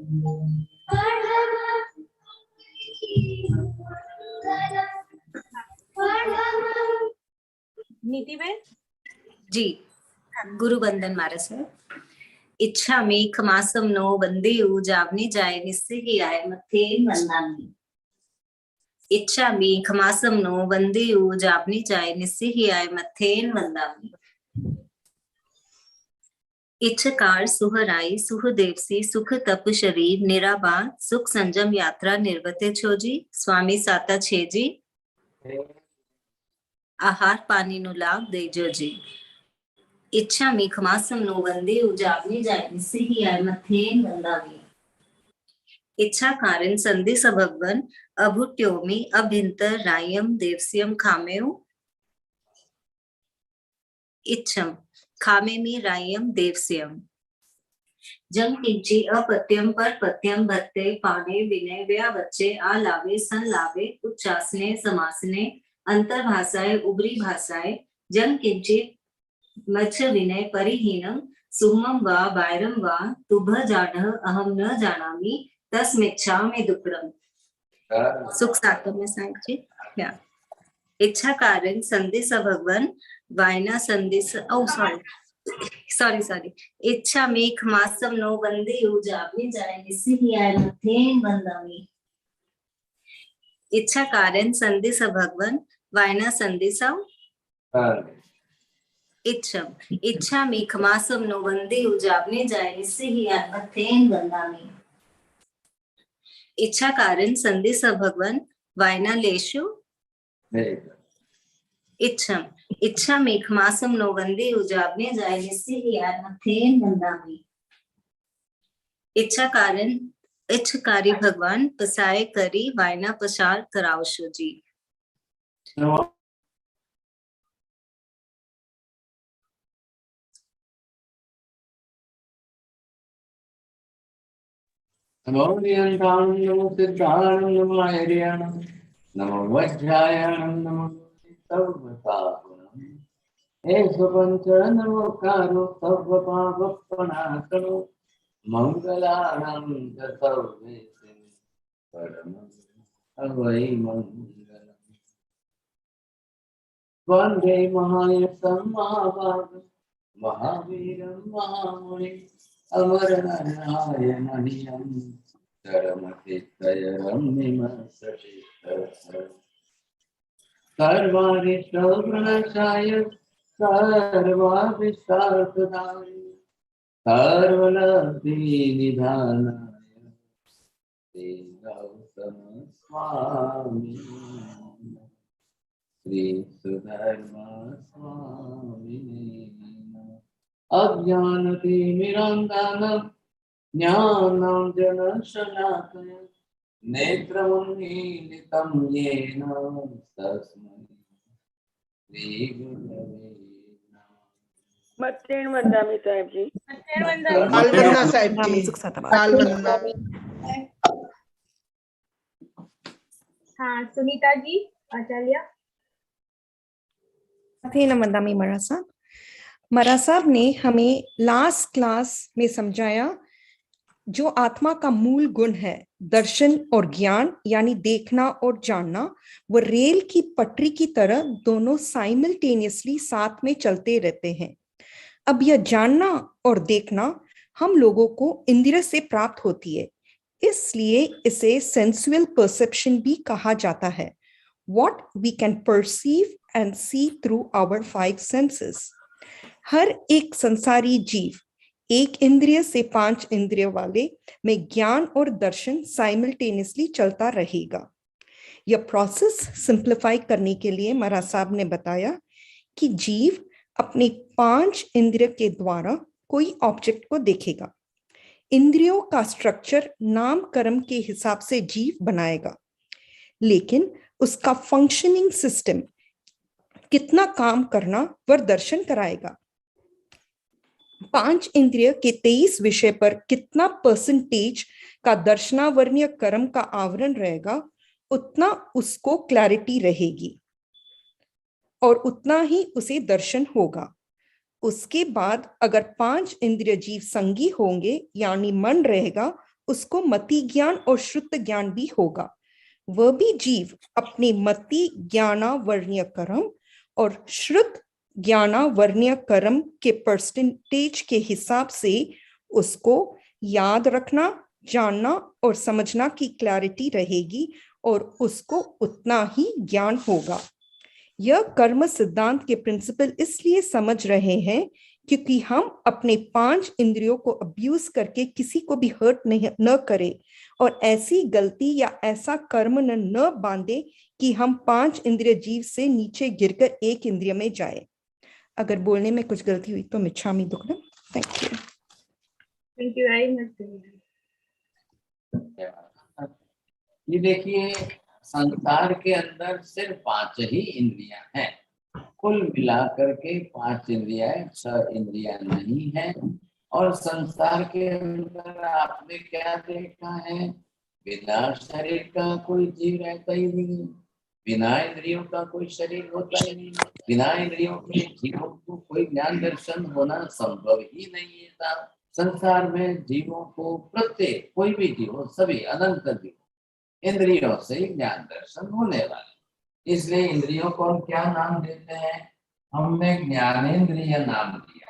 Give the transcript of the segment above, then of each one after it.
नीति में जी गुरु वंदन मारा सर। इच्छा में खमासम नो बंदे जावनी जाए निस्से ही आए मथे वंदानी। इच्छा में खमासम नो बंदे जावनी जाए निस्से ही आए मथे वंदानी। इच्छकार सुहराई सुह देवसी सुख तप शरीर निराबाद सुख संजम यात्रा निर्वते छोजी स्वामी साता छेजी आहार पानी नु लाभ देजो जी। इच्छा में खमासम नो वंदे जावनी जाए निस्से ही आए मथे वंदानी। इच्छा कारण संधि सभगवन अभुट्योमी अभिंतर रायम देवस्यम खामेउ। इच्छम खामेमी रायम देवस्यम जम किंची अपत्यम पर पत्यम भत्ते पाने विनय व्या बच्चे आ लावे सन लावे उच्चासने समासने अंतर भाषाए उबरी भाषाए जम किंची मच्छ विनय परिहीनम सुमम वा बायरम वा तुभ जाढ़ अहम न जानामि तस्मिच्छामि दुक्रम। सुख सातम में सांची क्या इच्छा कारण संधि भगवन वायना संधि सॉरी इच्छा में खमासम नो बंदे जावनी जाए निस्से ही आए मथे वंदानी। इच्छा कारण संधि भगवन वायना संधि इच्छा में खमासम नो बंदे जावनी जाए निस्से ही आए मथे वंदानी। इच्छा कारण संधि भगवन वायना लेशु इच्छम इच्छा में खमासम नो वंदे जावने जाए निस्से ही आए मथे वंदानी। इच्छा कारण इच्छकारी भगवान पसाए करी वायना पसार करावशु जी। नमो नियंताणं नमो सिद्धाणं नमो आर्याणं नमो वज्रायणं नमो सर्वसाधनं हे स्वपंच नमोकारो सर्वपापप्रणाशनो मंगलानां च सर्वेषां परमं अवै मंगलम्। वन्दे महायशं महाभागं महावीरं महामुनिं अमरनारायणं सर्वारिष्टप्रणशाय सर्वाभिष्टार्थदाय सर्वलब्धिनिधानाय श्री गौतम स्वामी श्री सुधर्म स्वामी अज्ञानतिमिरान्धनं ज्ञानाञ्जनशलाकया नेत्रमुन्मीलितं येन तस्मै श्रीगुरवे नमः। मत्तेन वंदामि साहेब जी। कालवंदा साहेब जी कालवंदा। हाँ सुनीता जी आचार्य। मत्तेन वंदामि मरा साहब ने हमें लास्ट क्लास में समझाया जो आत्मा का मूल गुण है दर्शन और ज्ञान यानी देखना और जानना, वो रेल की पटरी की तरह दोनों साइमल्टेनियसली साथ में चलते रहते हैं। अब यह जानना और देखना हम लोगों को इंद्रिय से प्राप्त होती है, इसलिए इसे सेंसुअल परसेप्शन भी कहा जाता है। What we can perceive and see through our 5 senses. हर एक संसारी जीव एक इंद्रिय से 5 इंद्रिय वाले में ज्ञान और दर्शन साइमल्टेनियसली चलता रहेगा। यह प्रोसेस सिंप्लीफाई करने के लिए महाराज साहब ने बताया कि जीव अपने 5 इंद्रिय के द्वारा कोई ऑब्जेक्ट को देखेगा। इंद्रियों का स्ट्रक्चर नाम कर्म के हिसाब से जीव बनाएगा, लेकिन उसका फंक्शनिंग सिस्टम कितना काम करना वह दर्शन कराएगा। 5 इंद्रिय के 23 विषय पर कितना परसेंटेज का दर्शनावर्णीय कर्म का आवरण रहेगा, उतना उसको क्लैरिटी रहेगी और उतना ही उसे दर्शन होगा। उसके बाद अगर 5 इंद्रिय जीव संगी होंगे यानी मन रहेगा, उसको मति ज्ञान और श्रुत ज्ञान भी होगा। वह भी जीव अपने मति ज्ञानावर्ण्य कर्म और श्रुत ज्ञानावर्ण्य कर्म के परसेंटेज के हिसाब से उसको याद रखना, जानना और समझना की क्लैरिटी रहेगी और उसको उतना ही ज्ञान होगा। यह कर्म सिद्धांत के प्रिंसिपल इसलिए समझ रहे हैं क्योंकि हम अपने 5 इंद्रियों को अब्यूज करके किसी को भी हर्ट न करें और ऐसी गलती या ऐसा कर्म न बांधे कि हम 5 इंद्रिय जीव से नीचे गिरकर 1 इंद्रिय में जाए। अगर बोलने में कुछ गलती हुई तो मिच्छामि दुक्कडम। Thank you. Thank you very much. ये देखिए, संसार के अंदर सिर्फ 5 ही इंद्रियां हैं। कुल मिलाकर के 5 इंद्रियां, 6 इंद्रियां नहीं है। और संसार के अंदर आपने क्या देखा है, बिना शरीर का कोई जीव रहता ही नहीं, बिना इंद्रियों का कोई शरीर होता ही नहीं, बिना इंद्रियों के जीवों को कोई ज्ञान दर्शन होना संभव ही नहीं था। संसार में जीवों को, प्रत्येक कोई भी जीव हो, सभी अनंत जीव इंद्रियों से ज्ञान दर्शन होने वाले। इसलिए इंद्रियों को हम क्या नाम देते हैं, हमने ज्ञानेंद्रिय नाम दिया।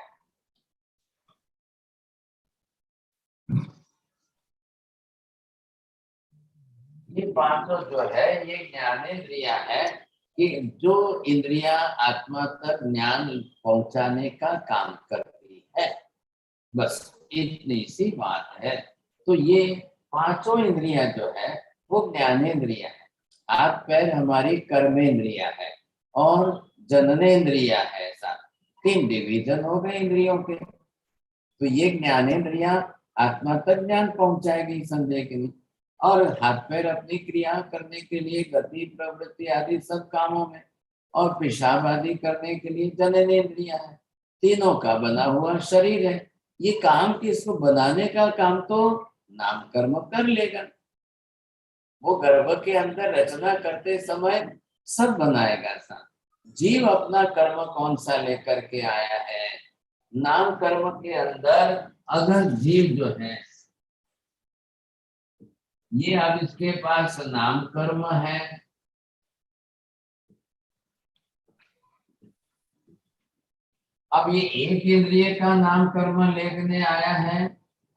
ये 5 जो है ये ज्ञानेंद्रिया है कि जो इंद्रिया आत्मा तक ज्ञान पहुंचाने का काम करती है, बस इतनी सी बात है। तो ये 5 इंद्रिया जो है वो ज्ञानेंद्रिया है। हाथ पैर हमारी कर्मेंद्रिया है और जननेंद्रिया है। ऐसा 3 डिवीजन हो गए इंद्रियों के। तो ये ज्ञानेंद्रिया आत्मा तक ज्ञान पहुंचाएगी समझे के लिए, और हाथ पैर अपनी क्रिया करने के लिए, गति प्रवृत्ति आदि सब कामों में, और पेशाब आदि करने के लिए जननेंद्रिया है। तीनों का बना हुआ शरीर है। ये काम किसको बनाने का काम तो नाम कर्म कर लेगा। वो गर्भ के अंदर रचना करते समय सब बनाएगा सा। जीव अपना कर्म कौन सा लेकर के आया है, नाम कर्म के अंदर अगर जीव जो है ये अब इसके पास नाम कर्म है, अब ये 1 इंद्रिय का नाम कर्म लेकर आया है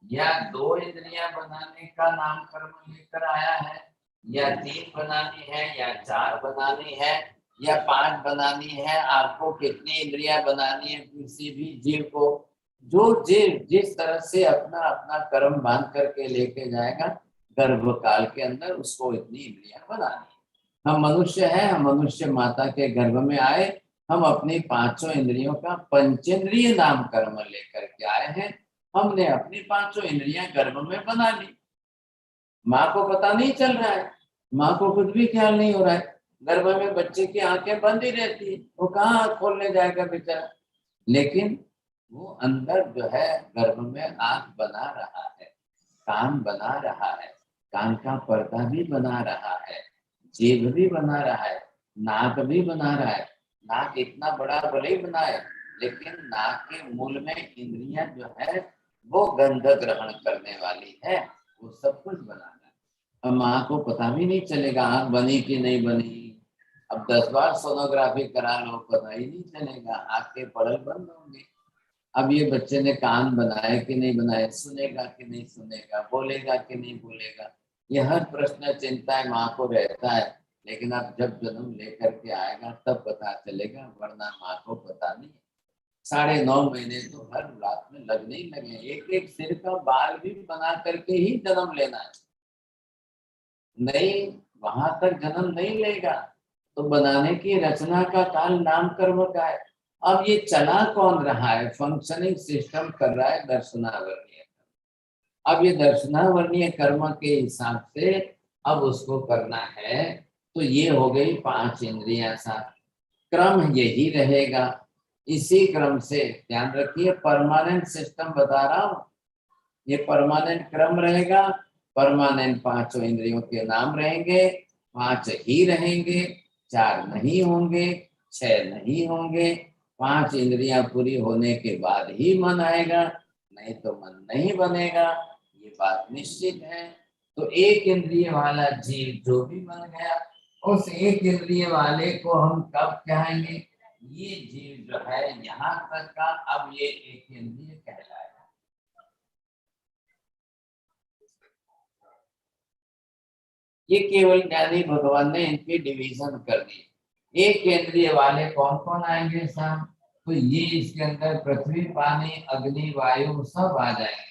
या 2 इंद्रियां बनाने का नाम कर्म लेकर आया है, या 3 बनानी है या 4 बनानी है या 5 बनानी है। आपको कितनी इंद्रियां बनानी है किसी भी जीव को, जो जीव जिस तरह से अपना अपना कर्म बांध करके लेके जाएगा गर्भ काल के अंदर, उसको इतनी इंद्रियां बनानी है। हम मनुष्य हैं, हम मनुष्य माता के गर्भ में आए, हम अपनी 5 इंद्रियों का पंचेंद्रिय नाम कर्म लेकर के आए हैं। हमने अपनी 5 इंद्रियां गर्भ में बना ली। माँ को पता नहीं चल रहा है, माँ को कुछ भी ख्याल नहीं हो रहा है। गर्भ में बच्चे की आंखें बंद ही रहती है, वो कहाँ खोलने जाएगा बेचारा। लेकिन वो अंदर जो है गर्भ में आंख बना रहा है, कान बना रहा है, कान का पर्दा भी बना रहा है, जीभ भी बना रहा है, नाक भी बना रहा है। नाक इतना बड़ा भले ही बनाए, लेकिन नाक के मूल में इंद्रियां जो है वो गंध ग्रहण करने वाली है, वो सब कुछ बनाना है। अब माँ को पता भी नहीं चलेगा आंख बनी कि नहीं बनी। अब 10 बार सोनोग्राफी करा लो, पता ही नहीं चलेगा, आंख के पड़ल बंद होंगे। अब ये बच्चे ने कान बनाए कि नहीं बनाए, सुनेगा कि नहीं सुनेगा, बोलेगा कि नहीं बोलेगा, ये हर प्रश्न चिंताएं माँ को रहता है। लेकिन अब जब जन्म लेकर के आएगा तब पता चलेगा, वरना माँ को पता नहीं। 9.5 महीने तो हर रात में लगने ही लगे। एक एक सिर का बाल भी बना करके ही जन्म लेना है, नहीं वहां तक जन्म नहीं लेगा। तो बनाने की रचना का काल नाम कर्म का है। अब ये चला कौन रहा है, फंक्शनिंग सिस्टम कर रहा है दर्शनावर्णीय। अब ये दर्शनावर्णीय कर्म के हिसाब से अब उसको करना है। तो ये हो गई 5 इंद्रियां। सा क्रम यही रहेगा, इसी क्रम से ध्यान रखिए। परमानेंट सिस्टम बता रहा हूं, ये परमानेंट क्रम रहेगा। परमानेंट 5 इंद्रियों के नाम रहेंगे, 5 ही रहेंगे, 4 नहीं होंगे, 6 नहीं होंगे। 5 इंद्रियां पूरी होने के बाद ही मन आएगा, नहीं तो मन नहीं बनेगा। ये बात निश्चित है। तो एक इंद्रिय वाला जीव जो भी बन गया, उस एक इंद्रिय वाले को हम कब कहेंगे? ये जीव जो है यहाँ तक का अब ये एक इंद्रिय कहलाएगा। ये केवल ज्ञानी भगवान ने इनकी डिवीजन कर दी। एक इंद्रिय वाले कौन कौन आएंगे साहब? तो ये इसके अंदर पृथ्वी, पानी, अग्नि, वायु सब आ जाएंगे।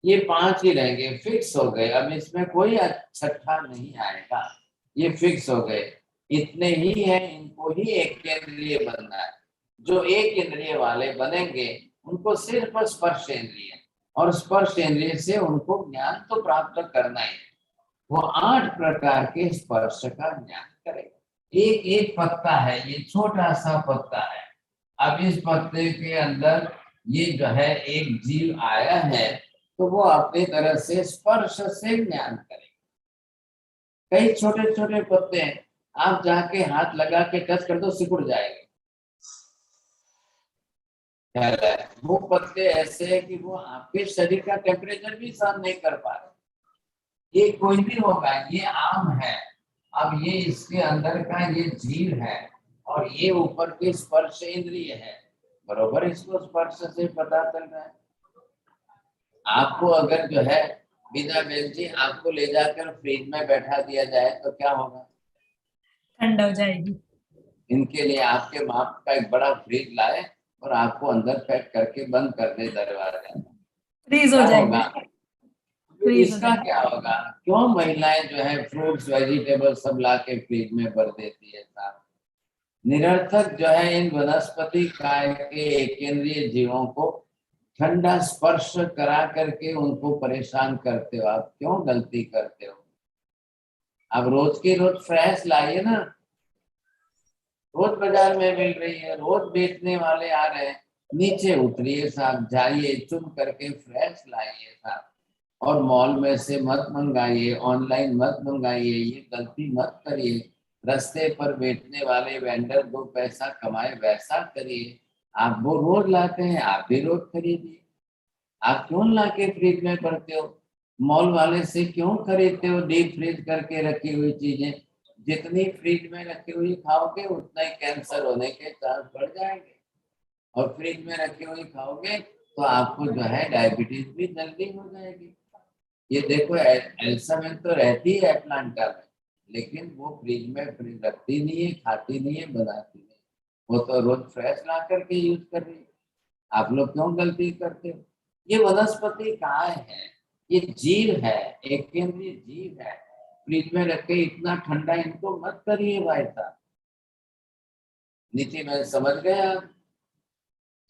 ये 5 ही रहेंगे, फिक्स हो गए। अब इसमें कोई छठा नहीं आएगा, ये फिक्स हो गए। इतने ही है, इनको ही एक इंद्रिय बनना है। जो एक इंद्रिय वाले बनेंगे उनको सिर्फ स्पर्श इंद्रिय, और स्पर्श इंद्रिय से उनको ज्ञान तो प्राप्त करना ही है। वो 8 प्रकार के स्पर्श का ज्ञान करेगा। एक एक पत्ता है, ये छोटा सा पत्ता है। अब इस पत्ते के अंदर ये जो है एक जीव आया है, तो वो अपनी तरह से स्पर्श से ज्ञान करेगा। कई छोटे छोटे पत्ते हैं, आप जाके हाथ लगा के टच कर दो, सिकुड़ जाएंगे। वो पत्ते ऐसे है कि वो आपके शरीर का टेम्परेचर भी सहन नहीं कर पा रहे। ये कोई भी होगा, ये आम है। अब ये इसके अंदर का ये जीव है, और ये ऊपर के स्पर्श इंद्रिय है, बरोबर इसको स्पर्श से पता चल रहा है। आपको अगर जो है बिना बेल जी आपको ले जाकर फ्रिज में बैठा दिया जाए तो क्या होगा? ठंडा हो जाएगी। इनके लिए आपके माप का एक बड़ा फ्रिज लाए और आपको अंदर पैक करके बंद कर दे दरवाजा, फ्रीज हो क्या जाएगी। होगा? इसका क्या होगा? क्यों महिलाएं जो है फ्रूट्स वेजिटेबल सब ला के फ्रिज में भर देती है साहब? निरर्थक जो है इन वनस्पति काय के एक केंद्रीय जीवों को ठंडा स्पर्श करा करके उनको परेशान करते हो। आप क्यों गलती करते हो? अब रोज के रोज फ्रेश लाइए ना, रोज बाजार में मिल रही है, रोज बेचने वाले आ रहे हैं। नीचे उतरिए साहब, जाइए चुन करके फ्रेश लाइए साहब। और मॉल में से मत मंगाइए, ऑनलाइन मत मंगाइए, ये गलती मत करिए। रास्ते पर बेचने वाले वेंडर 2 पैसा कमाए वैसा करिए। आप वो रोज लाते हैं, आप भी रोज खरीदिए। आप क्यों ला के फ्रिज में करते हो? मॉल वाले से क्यों खरीदते हो डीप फ्रीज करके रखी हुई चीजें? जितनी फ्रिज में रखी हुई खाओगे उतना ही कैंसर होने के चांस बढ़ जाएंगे, और फ्रिज में रखी हुई खाओगे तो आपको जो है डायबिटीज भी जल्दी हो जाएगी। ये देखो एल्सामेंट तो रहती है एटलांटा में, लेकिन वो फ्रिज में रखती नहीं है, खाती नहीं है, बनाती नहीं, वो तो रोज फ्रेश ला करके यूज कर रही है। आप लोग क्यों गलती करते हो? ये वनस्पति काय है, ये जीव है, एक केंद्रीय जीव है। फ्रिज में रख के इतना ठंडा इनको मत करिए भाई साहब। नीति में समझ गए आप?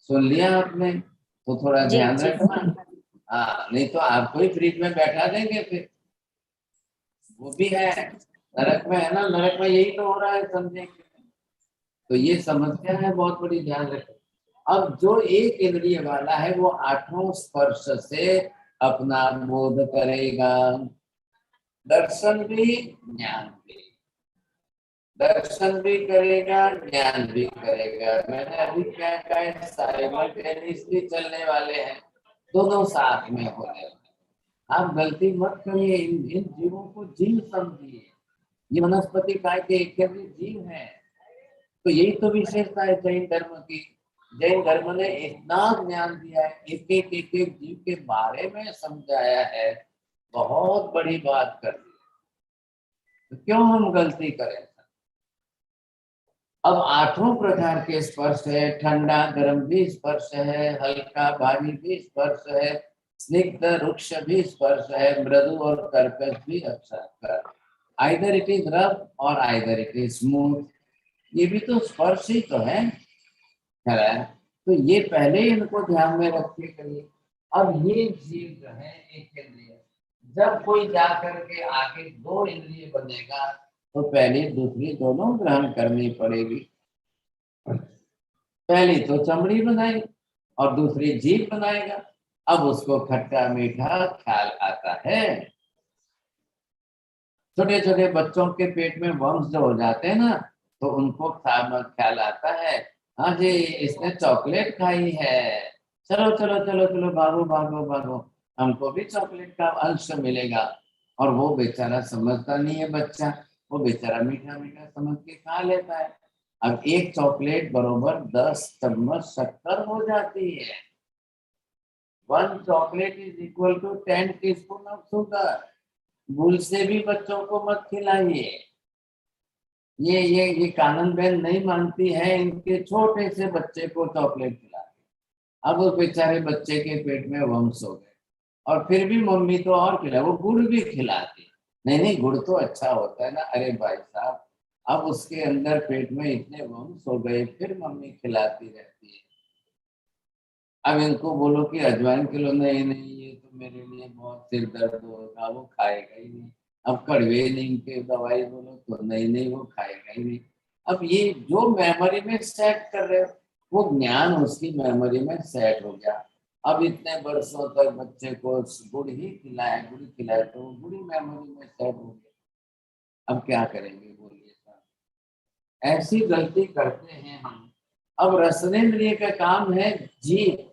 सुन लिया आपने? तो थोड़ा जी, ध्यान जी। रखना। हाँ, नहीं तो आपको ही फ्रिज में बैठा देंगे फिर। वो भी है नरक में, है ना? नरक में यही तो हो रहा है, समझे? तो ये समस्या है बहुत बड़ी, ध्यान रखें। अब जो एक इंद्रिय वाला है वो 8 स्पर्श से अपना बोध करेगा, दर्शन भी ज्ञान भी। दर्शन भी करेगा, ज्ञान भी करेगा। मैंने अभी क्या कहा, साइमल्टेनियसली चलने वाले हैं, दोनों साथ में होने वाले। आप गलती मत करिए, इन जीवों को जीव समझिए। ये वनस्पति काय के एक जीव है। तो यही तो विशेषता है जैन धर्म की। जैन धर्म ने इतना ज्ञान दिया है, एक एक जीव के बारे में समझाया है, बहुत बड़ी बात कर दी। तो क्यों हम गलती करें? अब 8 प्रकार के स्पर्श है, ठंडा गर्म भी स्पर्श है, हल्का भारी भी स्पर्श है, स्निग्ध रुक्ष भी स्पर्श है, मृदु और कर्कश भी स्पर्श। आइदर इट इज रफ और आइदर इट इज स्मूथ। ये भी तो स्पर्श ही तो है। तो ये पहले इनको ध्यान में रख के करिए। अब ये जीव जो है एक इंद्रिय, जब कोई जाकर के आगे 2 इंद्रिय बनेगा तो पहली दूसरी दोनों ग्रहण करनी पड़ेगी। पहली तो चमड़ी बनाई और दूसरी जीभ बनाएगा। अब उसको खट्टा मीठा ख्याल आता है। छोटे छोटे बच्चों के पेट में वर्म्स जो हो जाते हैं ना, तो उनको ख्याल आता है हाँ जी इसने चॉकलेट खाई है, चलो चलो चलो चलो भागो भागो भागो, हमको भी चॉकलेट का अंश मिलेगा। और वो बेचारा समझता नहीं है बच्चा, वो बेचारा मीठा मीठा समझ के खा लेता है। अब एक चॉकलेट बरोबर 10 चम्मच शक्कर हो जाती है। 1 chocolate is equal to 10 teaspoon of sugar. भूल से भी बच्चों को मत खिलाइए। ये कानन बहन नहीं मानती है, इनके छोटे से बच्चे को चॉकलेट खिलाती। अब उस बेचारे बच्चे के पेट में वम्स हो गए, और फिर भी मम्मी तो और खिला, वो गुड़ भी खिलाती। नहीं नहीं गुड़ तो अच्छा होता है ना। अरे भाई साहब, अब उसके अंदर पेट में इतने वम्स हो गए, फिर मम्मी खिलाती रहती है। अब इनको बोलो कि अजवाइन खिलो, नहीं नहीं ये तो मेरे लिए बहुत सिर दर्द होगा, वो खाएगा ही नहीं। अब कड़वे नीम के दवाई बोलो तो नहीं नहीं वो खाएगा ही नहीं। अब ये जो मेमोरी में सेट कर रहे हो, वो ज्ञान उसकी मेमोरी में सेट हो गया। अब इतने वर्षों तक बच्चे को गुड़ ही खिलाए, गुड़ खिलाए, तो वो गुड़ी मेमोरी में सेट हो गया। अब क्या करेंगे बोलिए सर, ऐसी गलती करते हैं हम। अब रसनेंद्रिय का काम है जीभ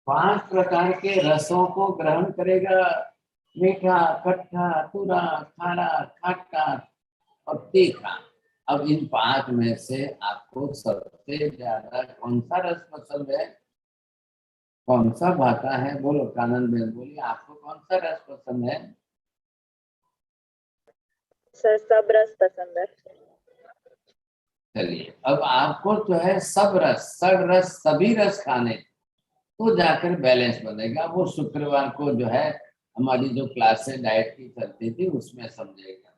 5 प्रकार के रसों को ग्रहण करेगा, मीठा, खट्टा, तुरा, खारा, खट्टा और तीखा। अब इन 5 में से आपको सबसे ज्यादा कौन सा रस पसंद है, कौन सा भाता है? बोलो कानन बहन, बोलिए आपको कौन सा रस पसंद है? सर सब रस पसंद है। चलिए अब आपको जो है सब रस, षड रस, सभी रस खाने, तो जाकर बैलेंस बनेगा। वो शुक्रवार को जो है हमारी जो क्लासें डाइट की चलती थी उसमें समझेगा।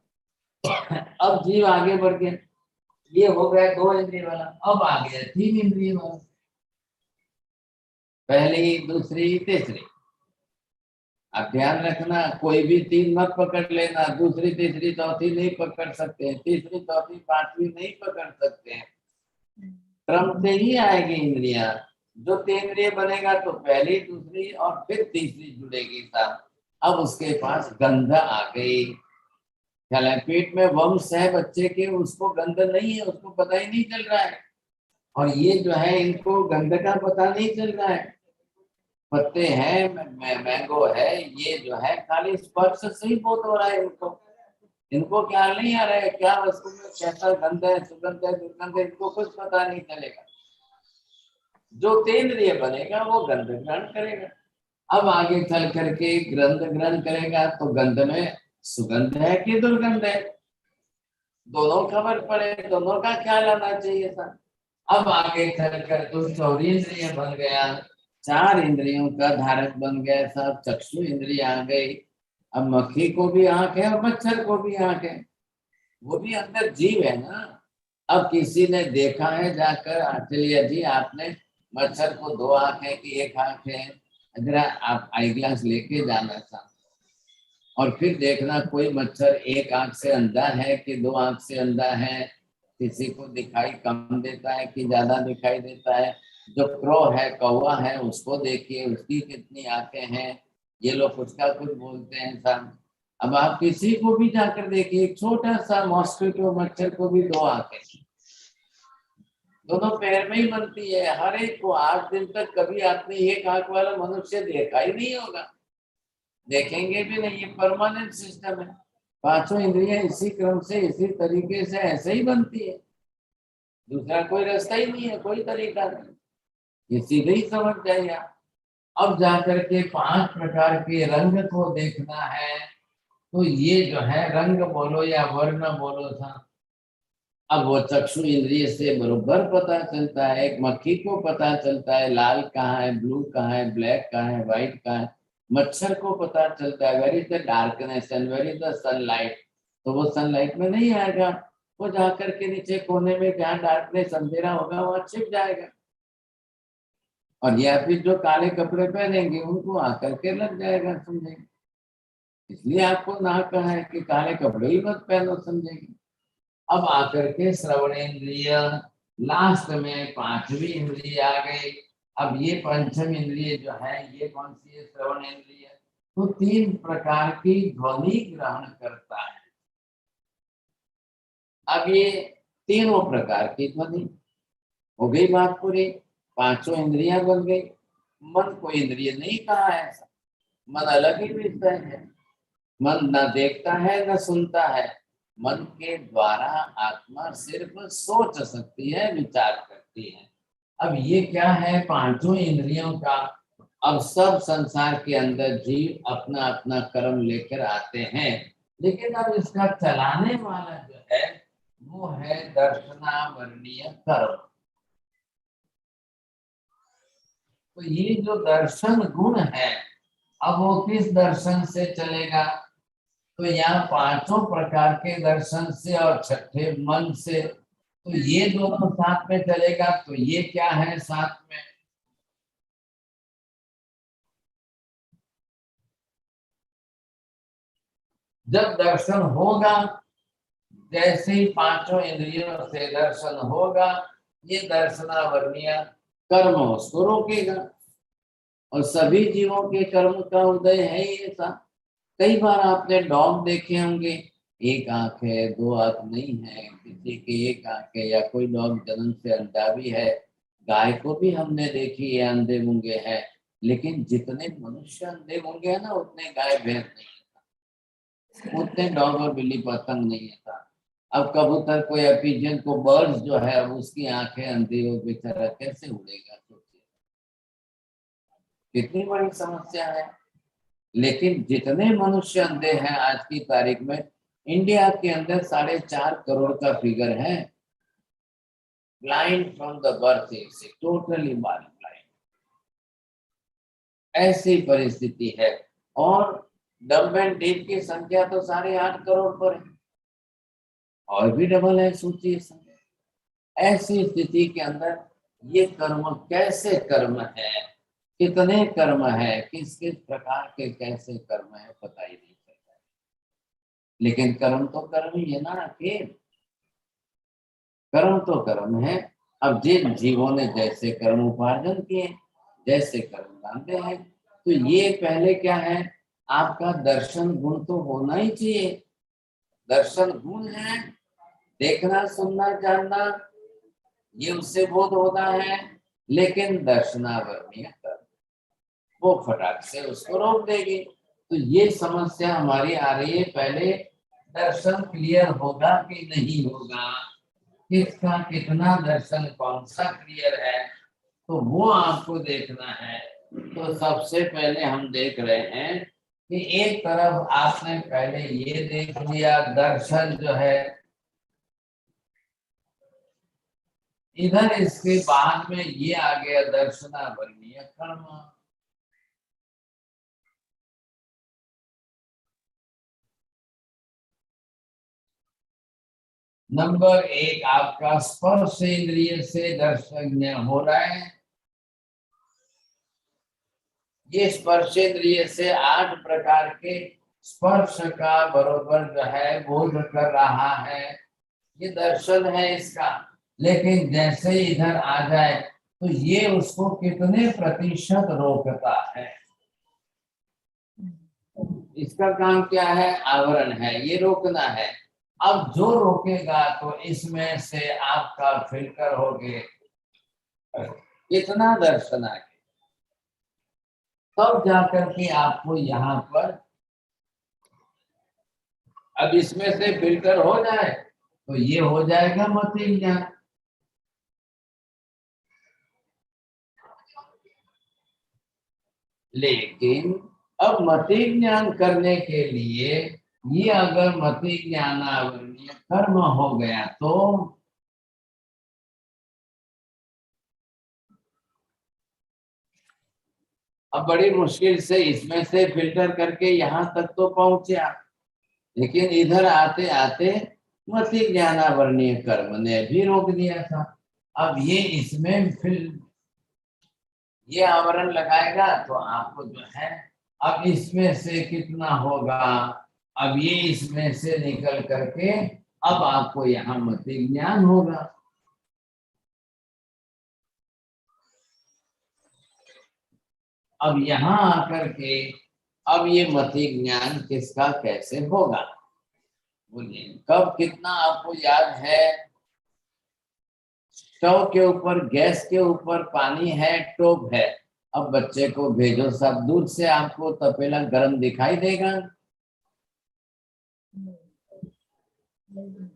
अब जीव आगे बढ़ गया, ये हो गया 2 इंद्रिय वाला, अब आ गया 3 इंद्रिय वाला। पहली, दूसरी, तीसरी। अब ध्यान रखना, कोई भी 3 मत पकड़ लेना, दूसरी, तीसरी, चौथी नहीं पकड़ सकते हैं, तीसरी, चौथी, पांचवी नहीं पकड़ सकते हैं। क्रम से ही आएगी इंद्रिया। जो 3 बनेगा तो पहली, दूसरी और फिर तीसरी जुड़ेगी साथ। अब उसके पास गंध आ गई। ख्याल है, पेट में वंश है बच्चे के, उसको गंध नहीं है, उसको पता ही नहीं चल रहा है। और ये जो है इनको गंध का पता नहीं चल रहा है। पत्ते हैं, मैंगो है, ये जो है खाली स्पर्श से ही बहुत हो रहा है इनको। इनको ख्याल नहीं आ रहा है क्या वस्तु में कैसा गंध है, सुगंध है, दुर्गंध है, इनको कुछ पता नहीं चलेगा। जो तेंद्रिय बनेगा वो गंध ग्रहण करेगा। अब आगे चल करके गंध ग्रहण करेगा तो गंध में सुगंध है कि दुर्गंध है, दोनों खबर पड़े, दोनों का ख्याल आना चाहिए था। अब आगे चल कर तो 4 इंद्रिय बन गया, 4 इंद्रियों का धारक बन गया सब। चक्षु इंद्रिय आ गई। अब मक्खी को भी आंख है और मच्छर को भी आंख है, वो भी अंदर जीव है ना। अब किसी ने देखा है जाकर, चलिए जी आपने मच्छर को 2 आंखें की 1 आंख है, जरा आप आई ग्लास लेके जाना था और फिर देखना कोई मच्छर 1 आंख से अंधा है कि 2 आंख से अंधा है, किसी को दिखाई कम देता है कि ज्यादा दिखाई देता है। जो क्रो है, कौवा है, उसको देखिए उसकी कितनी आंखें हैं, ये लोग कुछ का कुछ बोलते हैं सब। अब आप किसी को भी जाकर देखिए, एक छोटा सा मॉस्किटो मच्छर को भी 2 आंखें, दोनों पैर में ही बनती है। हर एक को 8 दिन तक कभी आपने 1 आंख वाला मनुष्य देखा ही नहीं होगा, देखेंगे भी नहीं। ये परमानेंट सिस्टम है। 5 इंद्रियां इसी क्रम से, इसी तरीके से ऐसे ही बनती है, दूसरा कोई रास्ता ही नहीं है, कोई तरीका नहीं, ये सीधे ही समझ जाइए। अब जाकर के 5 प्रकार के रंग को देखना है, तो ये जो है रंग बोलो या वर्ण बोलो था, अब वो चक्षु इंद्रिय से बरोबर पता चलता है। एक मक्खी को पता चलता है लाल कहाँ है, ब्लू कहाँ है, ब्लैक कहाँ है, व्हाइट कहाँ है। मच्छर को पता चलता है where is the darkness and where is the sunlight, तो वो सनलाइट में नहीं आएगा, वो जाकर के नीचे कोने में जहाँ डार्कनेस अंधेरा होगा वहां छिप जाएगा। और या फिर जो काले कपड़े पहनेंगे उनको आकर के लग जाएगा, समझेंगे। इसलिए आपको ना कहा है कि काले कपड़े ही मत पहनो, समझेंगे। अब आकर के श्रवणेन्द्रिय, लास्ट में 5वीं इंद्रिय आ गई। अब ये पंचम इंद्रिय जो है ये कौन सी है? श्रवणेन्द्रिय। तो 3 प्रकार की ध्वनि ग्रहण करता है। अब ये तीनों प्रकार की ध्वनि, हो गई बात पूरी, पांचों इंद्रियां बन गई। मन को इंद्रिय नहीं कहा है, ऐसा मन अलग ही विषय है। मन न देखता है न सुनता है, मन के द्वारा आत्मा सिर्फ सोच सकती है, विचार करती है। अब ये क्या है, पांचों इंद्रियों का अब सब संसार के अंदर जीव अपना अपना कर्म लेकर आते हैं, लेकिन अब इसका चलाने वाला जो है वो है दर्शनावरणीय कर्म। तो ये जो दर्शन गुण है, अब वो किस दर्शन से चलेगा? तो यहाँ पांचों प्रकार के दर्शन से और छठे मन से, तो ये दोनों साथ में चलेगा। तो ये क्या है साथ में? जब दर्शन होगा, जैसे ही पांचों इंद्रियों से दर्शन होगा, ये दर्शनावरणीय कर्म उसको रोकेगा। और सभी जीवों के कर्म का उदय है ही ऐसा। कई बार आपने डॉग देखे होंगे, एक आंख है, दो आंख नहीं है, किसी की एक आंख है, या कोई डॉग जन्म से अंधा भी है। गाय को भी हमने देखी है अंधे मूंगे है, लेकिन जितने मनुष्य अंधे मूंगे है ना, उतने गाय भैंस नहीं है, उतने डॉग और बिल्ली पतंग नहीं है। अब कबूतर को या पिजन को, बर्ड्स जो है, अब उसकी आंखें अंधी हो, बेचारा कैसे उड़ेगा? सोचिए, कितनी बड़ी समस्या है। लेकिन जितने मनुष्य अंधे हैं आज की तारीख में, इंडिया के अंदर 4.5 करोड़ का फिगर है ब्लाइंड फ्रॉम द बर्थ से, टोटली ब्लाइंड। ऐसी परिस्थिति है। और डम्ब एंड डीफ की संख्या तो 8.5 करोड़ पर है, और भी डबल है, सोचिए। ऐसी स्थिति के अंदर ये कर्म कैसे कर्म है, कितने कर्म है, किस किस प्रकार के कैसे कर्म है, पता ही नहीं चलता। लेकिन कर्म तो कर्म ही है ना, आखिर कर्म तो कर्म है। अब जिन जीवों ने जैसे कर्म उपार्जन किए, जैसे कर्म मानते हैं, तो ये पहले क्या है, आपका दर्शन गुण तो होना ही चाहिए। दर्शन गुण है देखना, सुनना, जानना, ये उससे बोध होना है। लेकिन दर्शनावरणीय कर्म वो फटाक से उसको रोक देगी। तो ये समस्या हमारी आ रही है। पहले दर्शन क्लियर होगा कि नहीं होगा, किसका कितना दर्शन, कौन सा क्लियर है, तो वो आपको देखना है। तो सबसे पहले हम देख रहे हैं कि एक तरफ आपने पहले ये देख लिया, दर्शन जो है, इधर इसके बाद में ये आ गया दर्शनावरणीय कर्म। नंबर 1 आपका स्पर्श इंद्रिय से दर्शन हो रहा है। ये स्पर्श इंद्रिय से 8 प्रकार के स्पर्श का बरोबर जो है बोध कर रहा है, ये दर्शन है इसका। लेकिन जैसे ही इधर आ जाए तो ये उसको कितने प्रतिशत रोकता है? इसका काम क्या है? आवरण है, ये रोकना है। अब जो रोकेगा तो इसमें से आपका फिल्टर हो गए कितना दर्शन आ गया, तब जाकर के आपको यहाँ पर, अब इसमें से फिल्टर हो जाए तो ये हो जाएगा मति ज्ञान। लेकिन अब मति ज्ञान करने के लिए ये अगर मति ज्ञानावरणीय कर्म हो गया तो अब बड़ी मुश्किल से इसमें से फिल्टर करके यहाँ तक तो पहुंचा, लेकिन इधर आते आते मति ज्ञानावरणीय कर्म ने भी रोक दिया था। अब ये इसमें फिर ये आवरण लगाएगा तो आपको जो है, अब इसमें से कितना होगा, अब ये इसमें से निकल करके अब आपको यहाँ मति ज्ञान होगा। अब यहाँ आकर के अब ये मति ज्ञान किसका कैसे होगा? बोलिए, कब कितना आपको याद है? स्टोव के ऊपर, गैस के ऊपर पानी है, टोप है, अब बच्चे को भेजो, सब दूर से आपको तपेला गर्म दिखाई देगा?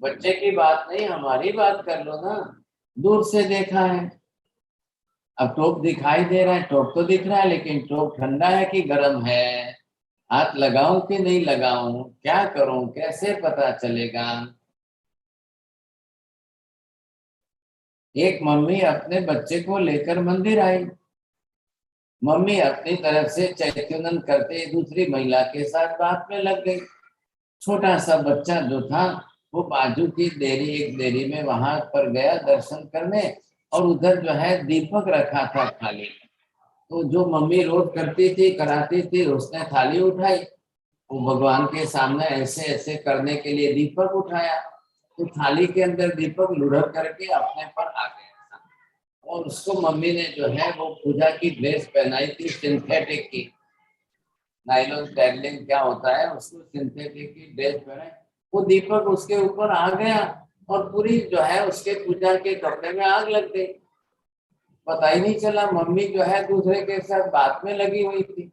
बच्चे की बात नहीं, हमारी बात कर लो ना। दूर से देखा है, अब टोप दिखाई दे रहा है, टोप तो दिख रहा है, लेकिन टोप ठंडा है कि गर्म है? हाथ लगाऊं कि नहीं लगाऊं, क्या करूं, कैसे पता चलेगा? एक मम्मी अपने बच्चे को लेकर मंदिर आई। मम्मी अपनी तरफ से चैतन्यन करते दूसरी महिला के साथ बात में लग गई। छोटा सा बच्चा जो था वो बाजू की एक देरी में वहां पर गया दर्शन करने, और उधर जो है दीपक रखा था थाली। तो जो मम्मी रोज करती थी, कराती थी, उसने थाली उठाई, वो भगवान के सामने ऐसे ऐसे करने के लिए दीपक उठाया, तो थाली के अंदर दीपक लुढ़क करके अपने पर आ गया। और उसको मम्मी ने जो है वो पूजा की ड्रेस पहनाई थी, सिंथेटिक की, नाइलॉन टैगलिंग क्या होता है, उसको सिंथेटिक की ड्रेस पहने, वो दीपक उसके ऊपर आ गया और पूरी जो है उसके पूजा के कपड़े में आग लग गई। पता ही नहीं चला, मम्मी जो है दूसरे के साथ बात में लगी हुई थी।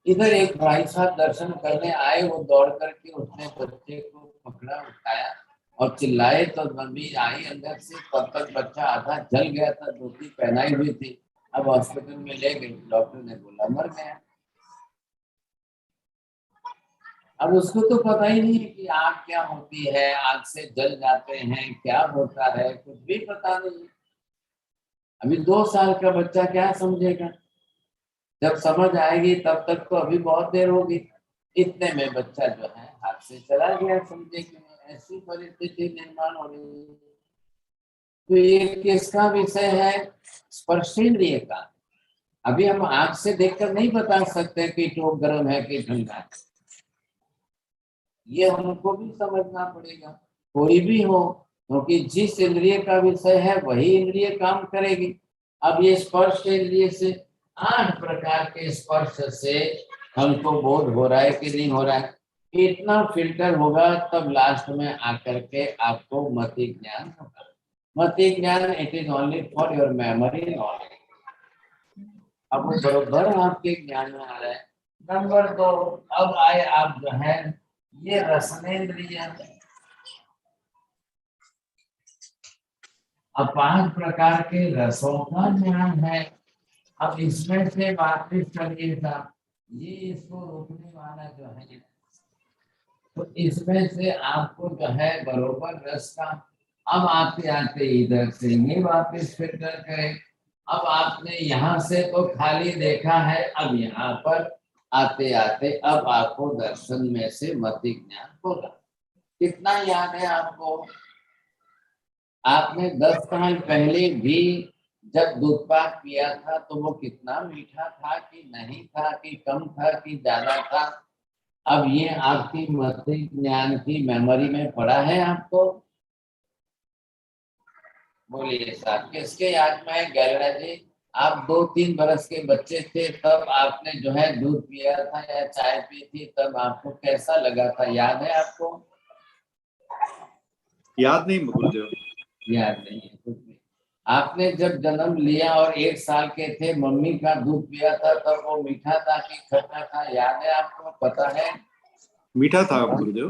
इधर एक भाई साहब दर्शन करने आए, वो दौड़ करके उसने बच्चे को पकड़ा, उठाया और चिल्लाए, तो मम्मी आई अंदर से, तब तक बच्चा आधा जल गया था, धोती पहनाई हुई थी। अब हॉस्पिटल में ले गई, डॉक्टर ने बोला मर गया। अब उसको तो पता ही नहीं कि आग क्या होती है, आग से जल जाते हैं, क्या होता है, कुछ भी पता नहीं। अभी 2 साल का बच्चा क्या समझेगा? जब समझ आएगी तब तक तो अभी बहुत देर होगी। इतने में बच्चा जो है हाथ से चला गया, समझे कि नहीं, ऐसी परिस्थिति निर्माण हो रही है। तो ये किसका विषय है? स्पर्शेंद्रिय का। अभी हम आंख से देखकर नहीं बता सकते कि टोप गर्म है कि ठंडा है, ये हमको भी समझना पड़ेगा, कोई भी हो, क्योंकि जिस इंद्रिय का विषय है वही इंद्रिय काम करेगी। अब ये स्पर्श इंद्रिय से 8 प्रकार के स्पर्श से हमको बोध हो रहा है कि नहीं हो रहा है, इतना फिल्टर होगा तब लास्ट में आकर के आपको मति ज्ञान होगा। मति ज्ञान it is only for your memory knowledge. अब वो बरोबर आपके ज्ञान में आ रहा है। नंबर 2, अब आए आप जो है ये रसनेन्द्रिय। अब 5 प्रकार के रसों का ज्ञान है। अब इसमें से वापिस करिएगा, ये इसको रोकने वाला जो है, तो इसमें से आपको जो है बरोबर रस का, अब आते आते इधर से ये वापिस फिल्टर करें। अब आपने यहाँ से तो खाली देखा है, अब यहाँ पर आते आते अब आपको दर्शन में से मति ज्ञान होगा। कितना याद है आपको? आपने 10 साल पहले भी जब दूध पाक पिया था तो वो कितना मीठा था कि नहीं था, कि कम था कि ज्यादा था? अब ये आपकी मति ज्ञान की मेमोरी में पड़ा है आपको? बोलिए साहब, किसके याद में है? गैलरा जी, आप 2-3 बरस के बच्चे थे तब आपने जो है दूध पिया था या चाय पी थी, तब आपको कैसा लगा था, याद है आपको? याद नहीं गुरुदेव, याद नहीं है कुछ भी। आपने जब जन्म लिया और 1 साल के थे, मम्मी का दूध पिया था, तब वो मीठा था कि खट्टा था, याद है आपको? पता है? मीठा था गुरुदेव।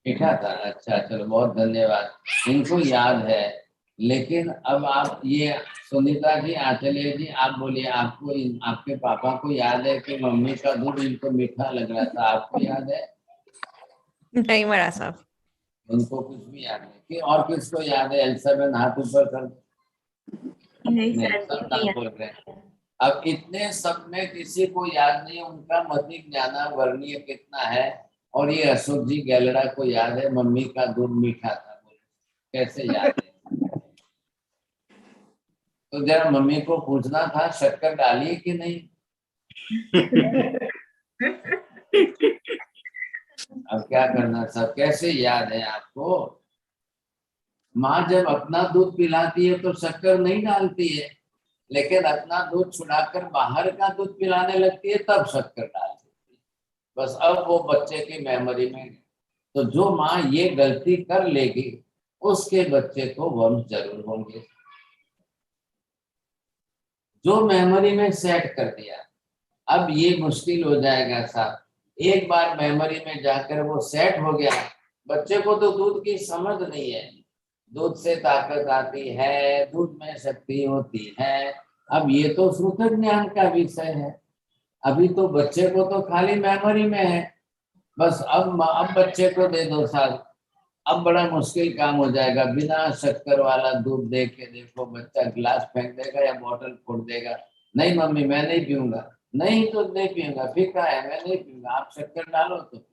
मीठा था, अच्छा, चलो बहुत धन्यवाद, इनको याद है। लेकिन अब आप ये सुनीता जी, आचल्य जी, आप बोलिए, आपको आपके पापा को याद है कि मम्मी का दूध इनको मीठा लग रहा था, आपको याद है? नहीं महाराज साहब, उनको कुछ भी याद नहीं। कि और किसको याद है? एलिजाबेथ हाथ ऊपर कर। नहीं, सब ना बोल रहे हैं। अब इतने सब में किसी को याद नहीं, उनका मति ज्ञान वर्णीय कितना है। और ये अशोक जी गैलरा को याद है मम्मी का दूध मीठा था, कैसे याद है? तो जरा मम्मी को पूछना था शक्कर डाली कि नहीं। अब क्या करना सब, कैसे याद है आपको? माँ जब अपना दूध पिलाती है तो शक्कर नहीं डालती है, लेकिन अपना दूध छुड़ाकर बाहर का दूध पिलाने लगती है तब शक्कर डालती है। बस अब वो बच्चे की मेमोरी में। तो जो माँ ये गलती कर लेगी उसके बच्चे को वंश जरूर होंगे। जो मेमोरी में सेट कर दिया। अब ये मुश्किल हो जाएगा साहब, एक बार मेमोरी में जाकर वो सेट हो गया, बच्चे को तो दूध की समझ नहीं है, दूध से ताकत आती है, दूध में शक्ति होती है। अब ये तो सूत्र ज्ञान का विषय है, अभी तो बच्चे को तो खाली मेमोरी में है बस। अब बच्चे को दे दो साल, अब बड़ा मुश्किल काम हो जाएगा। बिना शक्कर वाला दूध दे के देखो, बच्चा गिलास फेंक देगा या बोतल फोड़ देगा। नहीं मम्मी मैं नहीं पीऊंगा, नहीं तो नहीं पीऊंगा, फीका है मैं नहीं पीऊंगा, आप शक्कर डालो तो।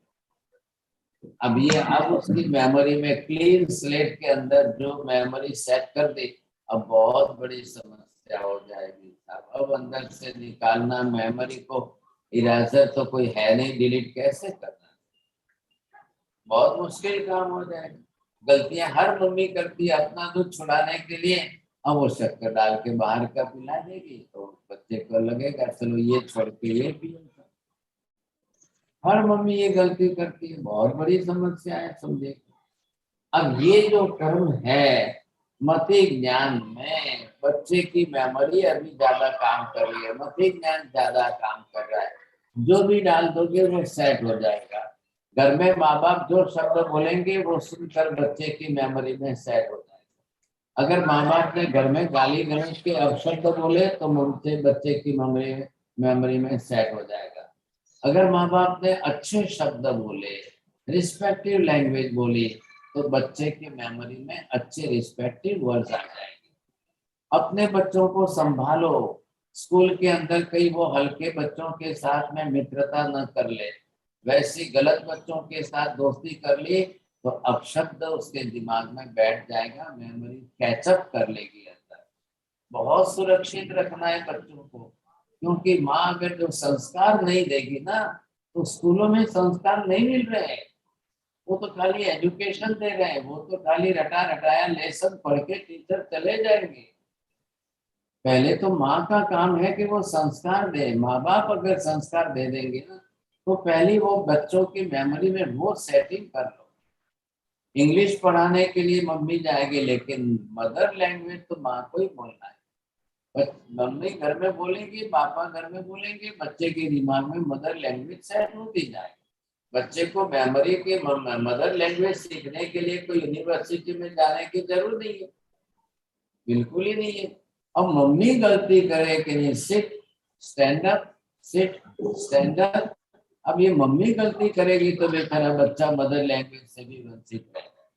अब ये अब उसकी मेमोरी में क्लीन स्लेट के अंदर जो मेमोरी सेट कर दी, अब बहुत बड़ी समस्या हो जाएगी साहब। अब अंदर से निकालना मेमोरी को, इरेजर तो कोई है नहीं, डिलीट कैसे करना, बहुत मुश्किल काम हो जाएगा। गलतियां हर मम्मी करती है अपना दूध छुड़ाने के लिए, अब वो शक्कर डाल के बाहर का पिला देगी तो बच्चे को लगेगा चलो ये छोड़ के ये पिएगा। हर मम्मी ये गलती करती है, बहुत बड़ी समस्या है समझे। अब ये जो कर्म है मति ज्ञान में, बच्चे की मेमोरी अभी ज्यादा काम कर रही है, मति ज्ञान ज्यादा काम कर रहा है। जो भी डाल दोगे वो सेट हो जाएगा। घर में माँ बाप जो शब्द बोलेंगे वो सुनकर बच्चे की मेमोरी में सेट हो जाएगा। अगर माँ बाप ने घर में गाली गलौज के अपशब्द बोले तो मुझसे बच्चे की मेमोरी में सेट हो जाएगा। अगर माँ बाप ने अच्छे शब्द बोले, रिस्पेक्टिव लैंग्वेज बोली, तो बच्चे की मेमोरी में अच्छे रिस्पेक्टिव वर्ड्स आ जाएंगे। अपने बच्चों को संभालो, स्कूल के अंदर कई वो हल्के बच्चों के साथ में मित्रता न कर ले, वैसी गलत बच्चों के साथ दोस्ती कर ली तो अपशब्द उसके दिमाग में बैठ जाएगा, मेमोरी कैचअप कर लेगी अंदर। बहुत सुरक्षित रखना है बच्चों को, क्योंकि माँ अगर जो संस्कार नहीं देगी ना, तो स्कूलों में संस्कार नहीं मिल रहे हैं, वो तो खाली एजुकेशन दे रहे हैं, वो तो खाली रटा रटाया लेसन पढ़ के टीचर चले जाएंगे। पहले तो माँ का काम है कि वो संस्कार दे। माँ बाप अगर संस्कार दे देंगे ना, तो पहले वो बच्चों की मेमोरी में वो सेटिंग कर लो। इंग्लिश पढ़ाने के लिए मम्मी जाएगी, लेकिन मदर लैंग्वेज तो माँ को ही बोलना है। मम्मी घर में बोलेंगी, पापा घर में बोलेंगे, बच्चे के दिमाग में मदर लैंग्वेज सेट होती जाएगी। बच्चे को मेमोरी के मदर लैंग्वेज सीखने के लिए कोई यूनिवर्सिटी में जाने की जरूरत नहीं है, बिल्कुल ही नहीं है। अब मम्मी गलती करे कि नहीं, sit stand up, sit stand up, अब ये मम्मी गलती करेगी तो बेचारा बच्चा मदर लैंग्वेज से भी वंचित रहेगा।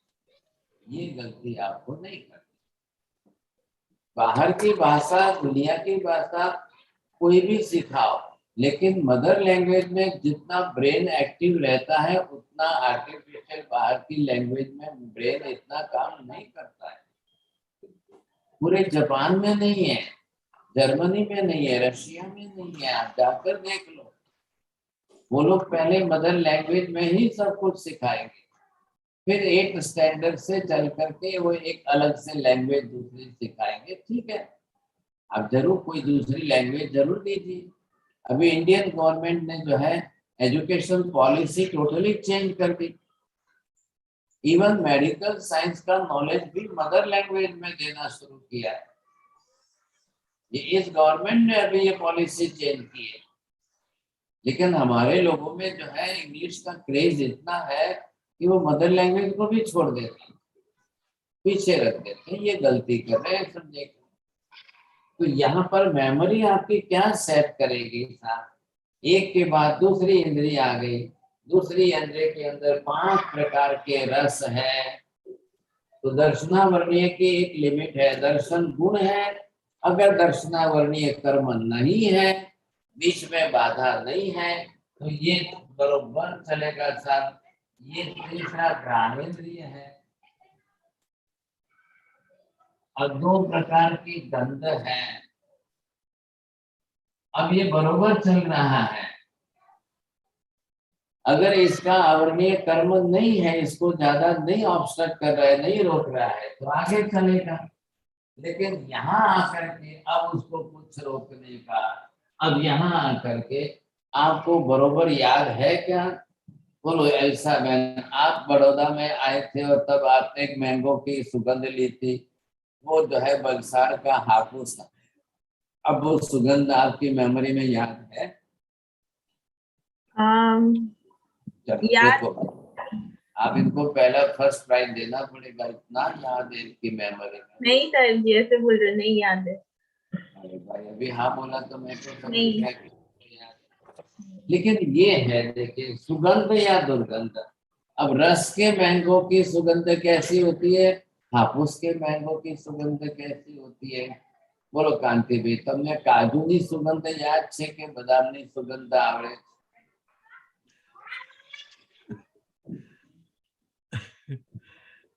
ये गलती आपको नहीं करनी। बाहर की भाषा, दुनिया की भाषा कोई भी सिखाओ, लेकिन मदर लैंग्वेज में जितना ब्रेन एक्टिव रहता है उतना आर्टिफिशियल बाहर की लैंग्वेज में ब्रेन इतना काम नहीं करता है। पूरे जापान में नहीं है, जर्मनी में नहीं है, रशिया में नहीं है, आप जाकर देख लो। वो लोग पहले मदर लैंग्वेज में ही सब कुछ सिखाएंगे, फिर एक स्टैंडर्ड से चल करके वो एक अलग से लैंग्वेज दूसरी सिखाएंगे। ठीक है, आप जरूर कोई दूसरी लैंग्वेज जरूर दीजिए। अभी इंडियन गवर्नमेंट ने जो है एजुकेशन पॉलिसी टोटली चेंज कर दी। इवन मेडिकल साइंस का नॉलेज भी मदर लैंग्वेज में देना शुरू किया है। ये इस गवर्नमेंट ने अभी ये पॉलिसी चेंज की है। लेकिन हमारे लोगों में जो है इंग्लिश का क्रेज इतना है कि वो मदर लैंग्वेज को भी छोड़ देते हैं, पीछे रख देते हैं। ये गलती कर रहे हैं समझे। तो यहाँ पर मेमोरी आपकी क्या सेट करेगी साहब, एक के बाद दूसरी इंद्रिय आ गई। दूसरी इंद्रिय के अंदर 5 प्रकार के रस है। तो दर्शनावर्णीय की एक लिमिट है, दर्शन गुण है। अगर दर्शनावर्णीय कर्म नहीं है, बीच में बाधा नहीं है, तो ये बरोबर चलेगा साहब। ये तीसरा घ्राणेन्द्रिय है। और 2 प्रकार की गंध है। अब ये बरोबर चल रहा है। अगर इसका अवर्णीय कर्म नहीं है, इसको ज्यादा नहीं ऑब्स्ट्रक्ट कर रहा है, नहीं रोक रहा है, तो आगे चलेगा। लेकिन यहाँ आकर के अब उसको कुछ रोकने का, अब यहाँ आकर के आपको बरोबर याद है क्या? बोलो ऐसा मैन, आप बड़ौदा में आए थे और तब आपने एक मैंगो की सुगंध ली थी, वो जो है बलसाड़ का हापुस था। अब वो सुगंध आपकी मेमोरी में याद है? चलो याद- देखो, आप इनको पहला फर्स्ट प्राइज देना पड़ेगा, इतना याद है इनकी मेमोरी में। नहीं सर जी, ऐसे बोल रहे नहीं याद है। अरे भाई अभी हाँ बोला तो मैं तो समझ नहीं। गया कि याद। लेकिन ये है, देखिए, सुगंध या दुर्गंध। अब रस के मैंगो की सुगंध कैसी होती है, हापुस के मैंगो की सुगंध कैसी होती है? बोलो कांति भाई, તમને કાજુની સુગંધ યાદ છે કે બદામની સુગંધ આવડે?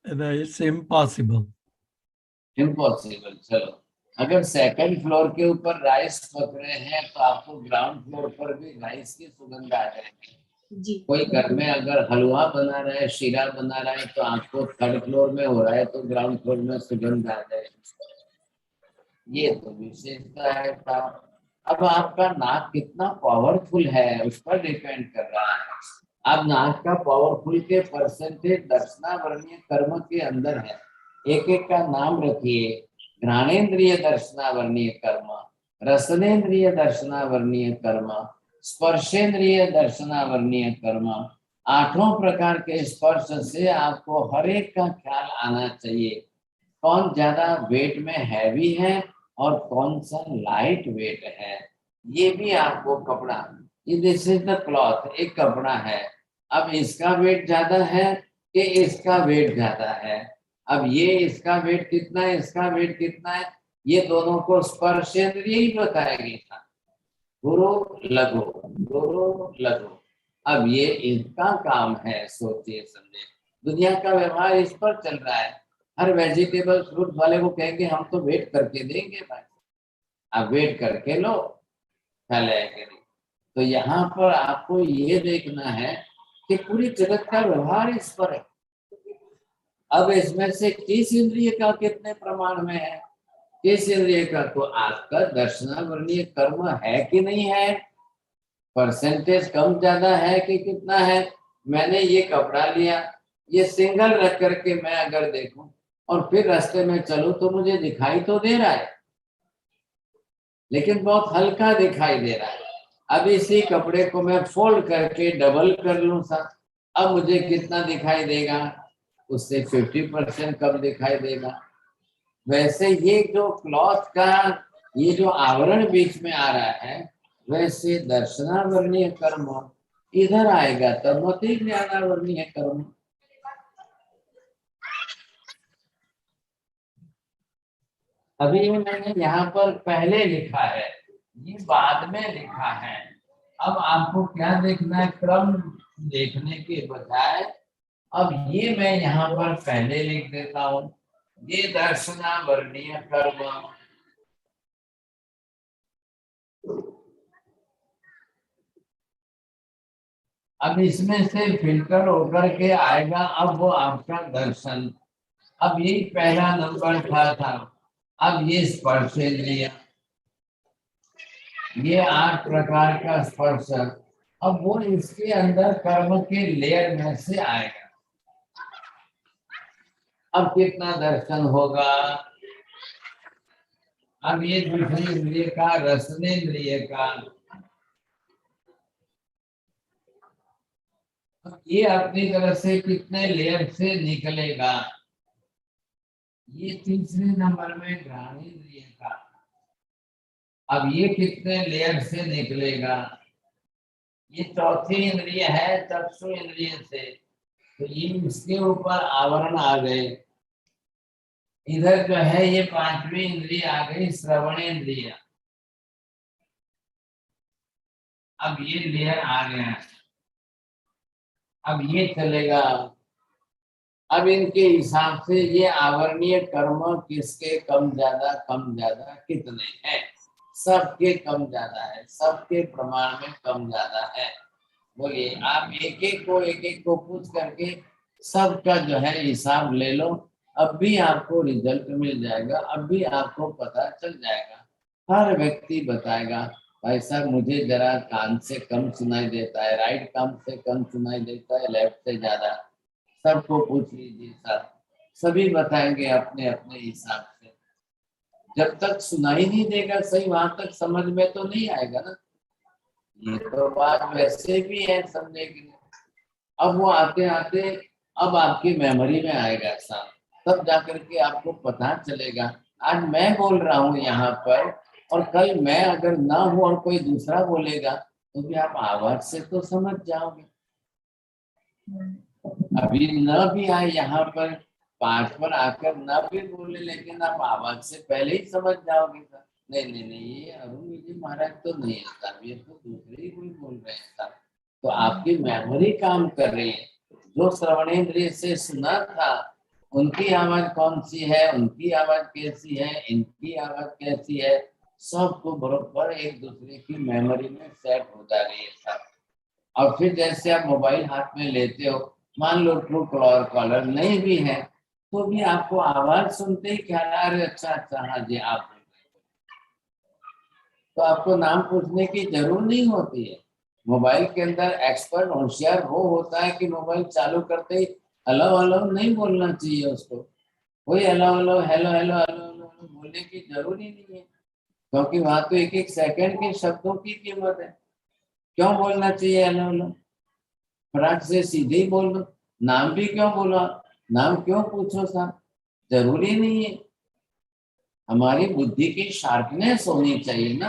No, it's impossible. इम्पॉसिबल। चलो, अगर सेकंड फ्लोर के ऊपर राइस पक रहे हैं तो आपको ग्राउंड फ्लोर पर भी राइस की सुगंध आ जाएगी। जी। कोई घर में अगर हलवा बना रहा है, शीरा बना रहा है, तो आपको थर्ड फ्लोर में हो रहा है तो ग्राउंड फ्लोर में सुगंध आ जाएगी। ये तो विशेषता है का। अब आपका नाक कितना पावरफुल है उस पर डिपेंड कर रहा है। अब नाक का पावरफुल के परसेंटेज दर्शनावर्णीय कर्म के अंदर है। एक एक का नाम रखिए। घ्राणेन्द्रिय दर्शनावर्णीय कर्म, रसनेन्द्रिय दर्शनावर्णीय कर्म, स्पर्शेंद्रिय दर्शनावर्णीय कर्म। 8 प्रकार के स्पर्श से आपको हर एक का ख्याल आना चाहिए। कौन ज्यादा वेट में हैवी है और कौन सा लाइट वेट है, ये भी आपको कपड़ा, ये दिस इज द क्लॉथ, एक कपड़ा है। अब इसका वेट ज्यादा है कि इसका वेट ज्यादा है? अब ये इसका वेट कितना है, इसका वेट कितना है, ये दोनों को स्पर्शेंद्रिय ही बताएगी ना। गुरु लघु, गुरु लघु। अब ये इनका काम है, सोचिए समझे। दुनिया का व्यवहार इस पर चल रहा है। हर वेजिटेबल फ्रूट वाले को कहेंगे हम तो वेट करके देंगे भाई, आप वेट करके लो, फैलाएंगे नहीं। तो यहाँ पर आपको ये देखना है कि पूरी जगत का व्यवहार इस पर है। अब इसमें से किस इंद्रिय का कितने प्रमाण में है, किस इंद्रिय का, तो आपका दर्शनावर्णीय कर्म है कि नहीं है, परसेंटेज कम ज्यादा है कि कितना है। मैंने ये कपड़ा लिया, ये सिंगल रख करके मैं अगर देखूं और फिर रास्ते में चलूं तो मुझे दिखाई तो दे रहा है, लेकिन बहुत हल्का दिखाई दे रहा है। अब इसी कपड़े को मैं फोल्ड करके डबल कर लूं सा, अब मुझे कितना दिखाई देगा, उससे 50% कम दिखाई देगा। वैसे ये जो क्लॉथ का ये जो आवरण बीच में आ रहा है, वैसे दर्शनावर्णीय कर्म इधर आएगा तब मति ज्ञानावर्णीय कर्म। अभी मैंने यहाँ पर पहले लिखा है, ये बाद में लिखा है। अब आपको क्या देखना है, क्रम देखने के बजाय अब ये मैं यहाँ पर पहले लिख देता हूँ, ये दर्शनावर्णीय कर्म। अब इसमें से फिल्टर होकर के आएगा, अब वो आपका दर्शन। अब ये पहला नंबर था। अब ये स्पर्शेंद्रिय, ये 8 प्रकार का स्पर्श, अब वो इसके अंदर कर्म के लेयर में से आएगा। अब कितना दर्शन होगा, अब ये दूसरी इंद्रिय का, रसनेन्द्रिय का, ये अपनी तरफ से कितने लेयर से निकलेगा। ये तीसरे नंबर में घ्राणेन्द्रिय का, अब ये कितने लेयर से निकलेगा। ये चौथी इंद्रिय है चक्षु इंद्रिय से, तो ये इसके ऊपर आवरण आ गए। इधर जो है ये 5वीं इंद्रिय आ गई, श्रवणेन्द्रिय। अब ये लेयर आ गया, अब ये चलेगा। अब इनके हिसाब से ये आवरणीय कर्म किसके कम ज्यादा कितने हैं, सबके कम ज्यादा है, सबके प्रमाण में कम ज्यादा है। बोलिए, आप एक एक को पूछ करके सबका जो है हिसाब ले लो, अब भी आपको रिजल्ट मिल जाएगा, अब भी आपको पता चल जाएगा। हर व्यक्ति बताएगा भाई साहब मुझे जरा कान से कम सुनाई देता है, राइट कान से कम सुनाई देता है, लेफ्ट से ज्यादा। सबको पूछ लीजिए सर, सभी बताएंगे अपने अपने हिसाब से। जब तक सुनाई नहीं देगा सही वहां तक समझ में तो नहीं आएगा ना। ये तो बात वैसे भी है समझने के लिए। अब वो आते आते अब आपकी मेमोरी में आएगा साहब, तब जाकर के आपको पता चलेगा। आज मैं बोल रहा हूँ यहाँ पर और कल मैं अगर ना हूँ और कोई दूसरा बोलेगा तो भी आप आवाज से तो समझ जाओगे। अभी न भी आए यहाँ पर 5 पर आकर न भी बोले लेकिन आप आवाज से पहले ही समझ जाओगे सर। नहीं नहीं नहीं, ये अरुण विजय महाराज तो नहीं है साहब, ये तो दूसरे ही कोई बोल रहे हैं साहब। तो आपकी मेमोरी काम कर रही है। जो श्रवणेंद्रिय से सुना था उनकी आवाज कौन सी है, उनकी आवाज कैसी है, इनकी आवाज कैसी है, सबको बरोबर एक दूसरे की मेमोरी में सेट हो जा रही है साहब। और फिर जैसे आप मोबाइल हाथ में लेते हो, मान लो ट्रू कॉलर नहीं भी है तो भी आपको आवाज सुनते ही ख्याल आ रहा है अच्छा अच्छा हाँ जी आप बोल रहे हैं। तो आपको नाम पूछने की जरूर नहीं होती है। मोबाइल के अंदर एक्सपर्ट होशियार वो होता है कि मोबाइल चालू करते ही हेलो हेलो नहीं बोलना चाहिए उसको, कोई hello hello hello hello hello hello बोलने की जरूर ही नहीं है, क्योंकि वहां तो एक एक सेकंड के शब्दों की कीमत है। क्यों बोलना चाहिए हेलो हेलो, फटाक से सीधे ही बोल दो। नाम भी क्यों बोला, नाम क्यों पूछो साहब, जरूरी नहीं है। हमारी बुद्धि की शार्पनेस होनी चाहिए ना।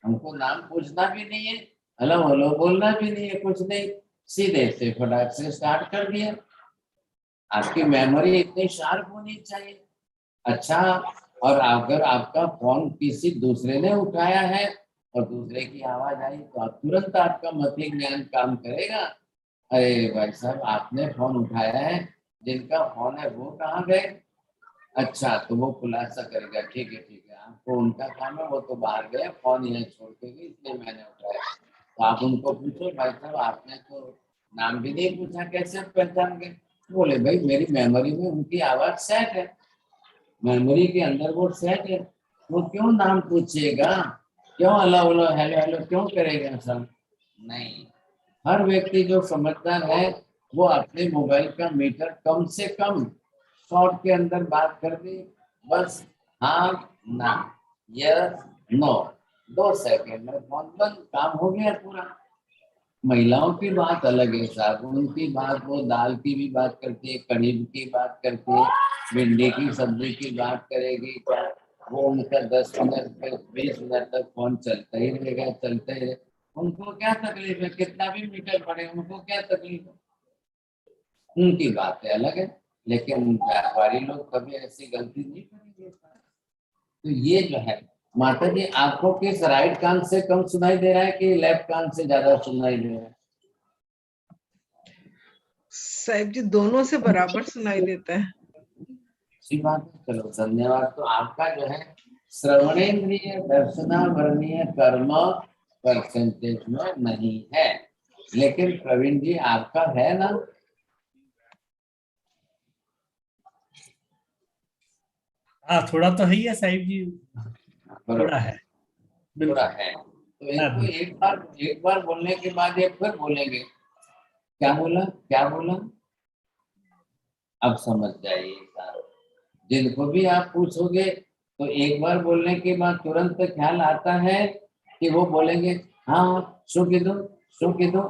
हमको नाम पूछना भी नहीं है, हेलो हेलो बोलना भी नहीं है, कुछ नहीं, सीधे से फटाक से स्टार्ट कर दिया। आपकी मेमोरी इतनी शार्प होनी चाहिए। अच्छा, और अगर आपका फोन किसी दूसरे ने उठाया है और दूसरे की आवाज आई तो आप तुरंत आपका मति ज्ञान काम करेगा। अरे भाई साहब आपने फोन उठाया है, जिनका फोन है वो कहाँ गए, अच्छा तो वो खुलासा करेगा ठीक है आपको उनका काम है, वो तो बाहर गए फोन यहाँ छोड़ के गए इसलिए मैंने उठाया। तो आप उनको पूछो भाई साहब आपने तो नाम भी नहीं पूछा कैसे पहचान गए, बोले भाई मेरी मेमोरी में उनकी आवाज सेट है, मेमोरी के अंदर वो सेट है, वो क्यों नाम पूछेगा, क्यों हेलो हेलो हेलो हेलो क्यों करेगा सब। नहीं, हर व्यक्ति जो समझदार है वो अपने मोबाइल का मीटर कम से कम शॉर्ट के अंदर बात कर दी, बस हाँ ना यस नो, 2 सेकंड में फोन बंद, काम हो गया पूरा। महिलाओं की बात अलग है साहब, उनकी बात वो दाल की भी बात करती है, कढ़ी की बात करती है, भिंडी की सब्जी की बात करेगी, क्या वो उनका 10 मिनट 20 मिनट तक फोन चलता ही रहेगा चलता ही रहेगा। उनको क्या तकलीफ है, कितना भी मीटर पड़े उनको क्या तकलीफ है, उनकी बातें अलग है। लेकिन व्यापारी लोग कभी ऐसी गलती नहीं करेंगे। तो ये जो है माता जी आपको किस राइट कान से कम सुनाई दे रहा है कि लेफ्ट कान से ज्यादा सुनाई दे रहा है? साहिब जी दोनों से बराबर सुनाई देता है। अच्छी बात है, चलो धन्यवाद। तो आपका जो है श्रवणेन्द्रिय दर्शनावरणीय कर्म परसेंटेज में नहीं है, लेकिन प्रवीण जी आपका है ना। हाँ थोड़ा तो है ही है साहिब जी, थोड़ा है थोड़ा बिल्कुल। है तो हाँ, इनको एक बार बोलने के बाद एक फिर बोलेंगे क्या बोला क्या बोला, अब समझ जाइए साहब। जिनको भी आप पूछोगे तो एक बार बोलने के बाद तुरंत ख्याल आता है कि वो बोलेंगे हाँ शू कीधु,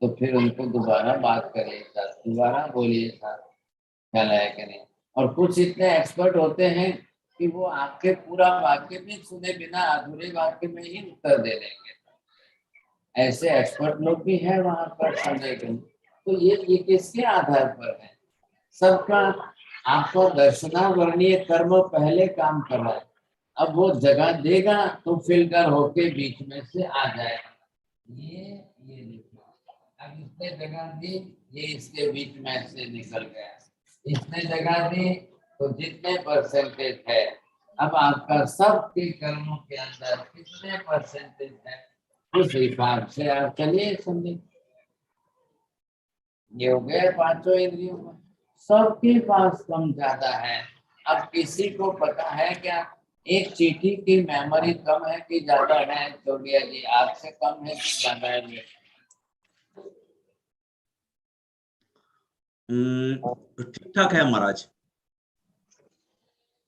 तो फिर उनको दोबारा बात करिए सर, दोबारा बोलिए सर, ख्याल आया कि नहीं। और कुछ इतने एक्सपर्ट होते हैं कि वो आपके पूरा वाक्य भी सुने बिना अधूरे वाक्य में ही उत्तर दे देंगे। ऐसे एक्सपर्ट लोग भी हैं वहां पर समझे के लिए। तो ये किसके आधार पर है, सबका आपको दर्शनावरणीय कर्म पहले काम कर रहा है, अब वो जगह देगा तो फिल्टर होके बीच में से आ जाएगा। ये देखो अब इसने जगह दी, ये इसके बीच में से निकल गया, इसने जगह दी तो जितने परसेंटेज है, अब आपका सबके कर्मों के अंदर कितने परसेंटेज है उस हिसाब से आप चलिए समझे। ये हो गए 5 इंद्रियों में, सबके पास कम ज्यादा है। अब किसी को पता है क्या एक चीटी की मेमोरी कम है कि ज्यादा है, चौड़िया जी आपसे कम है कि ज्यादा है? ठीक ठाक है महाराज।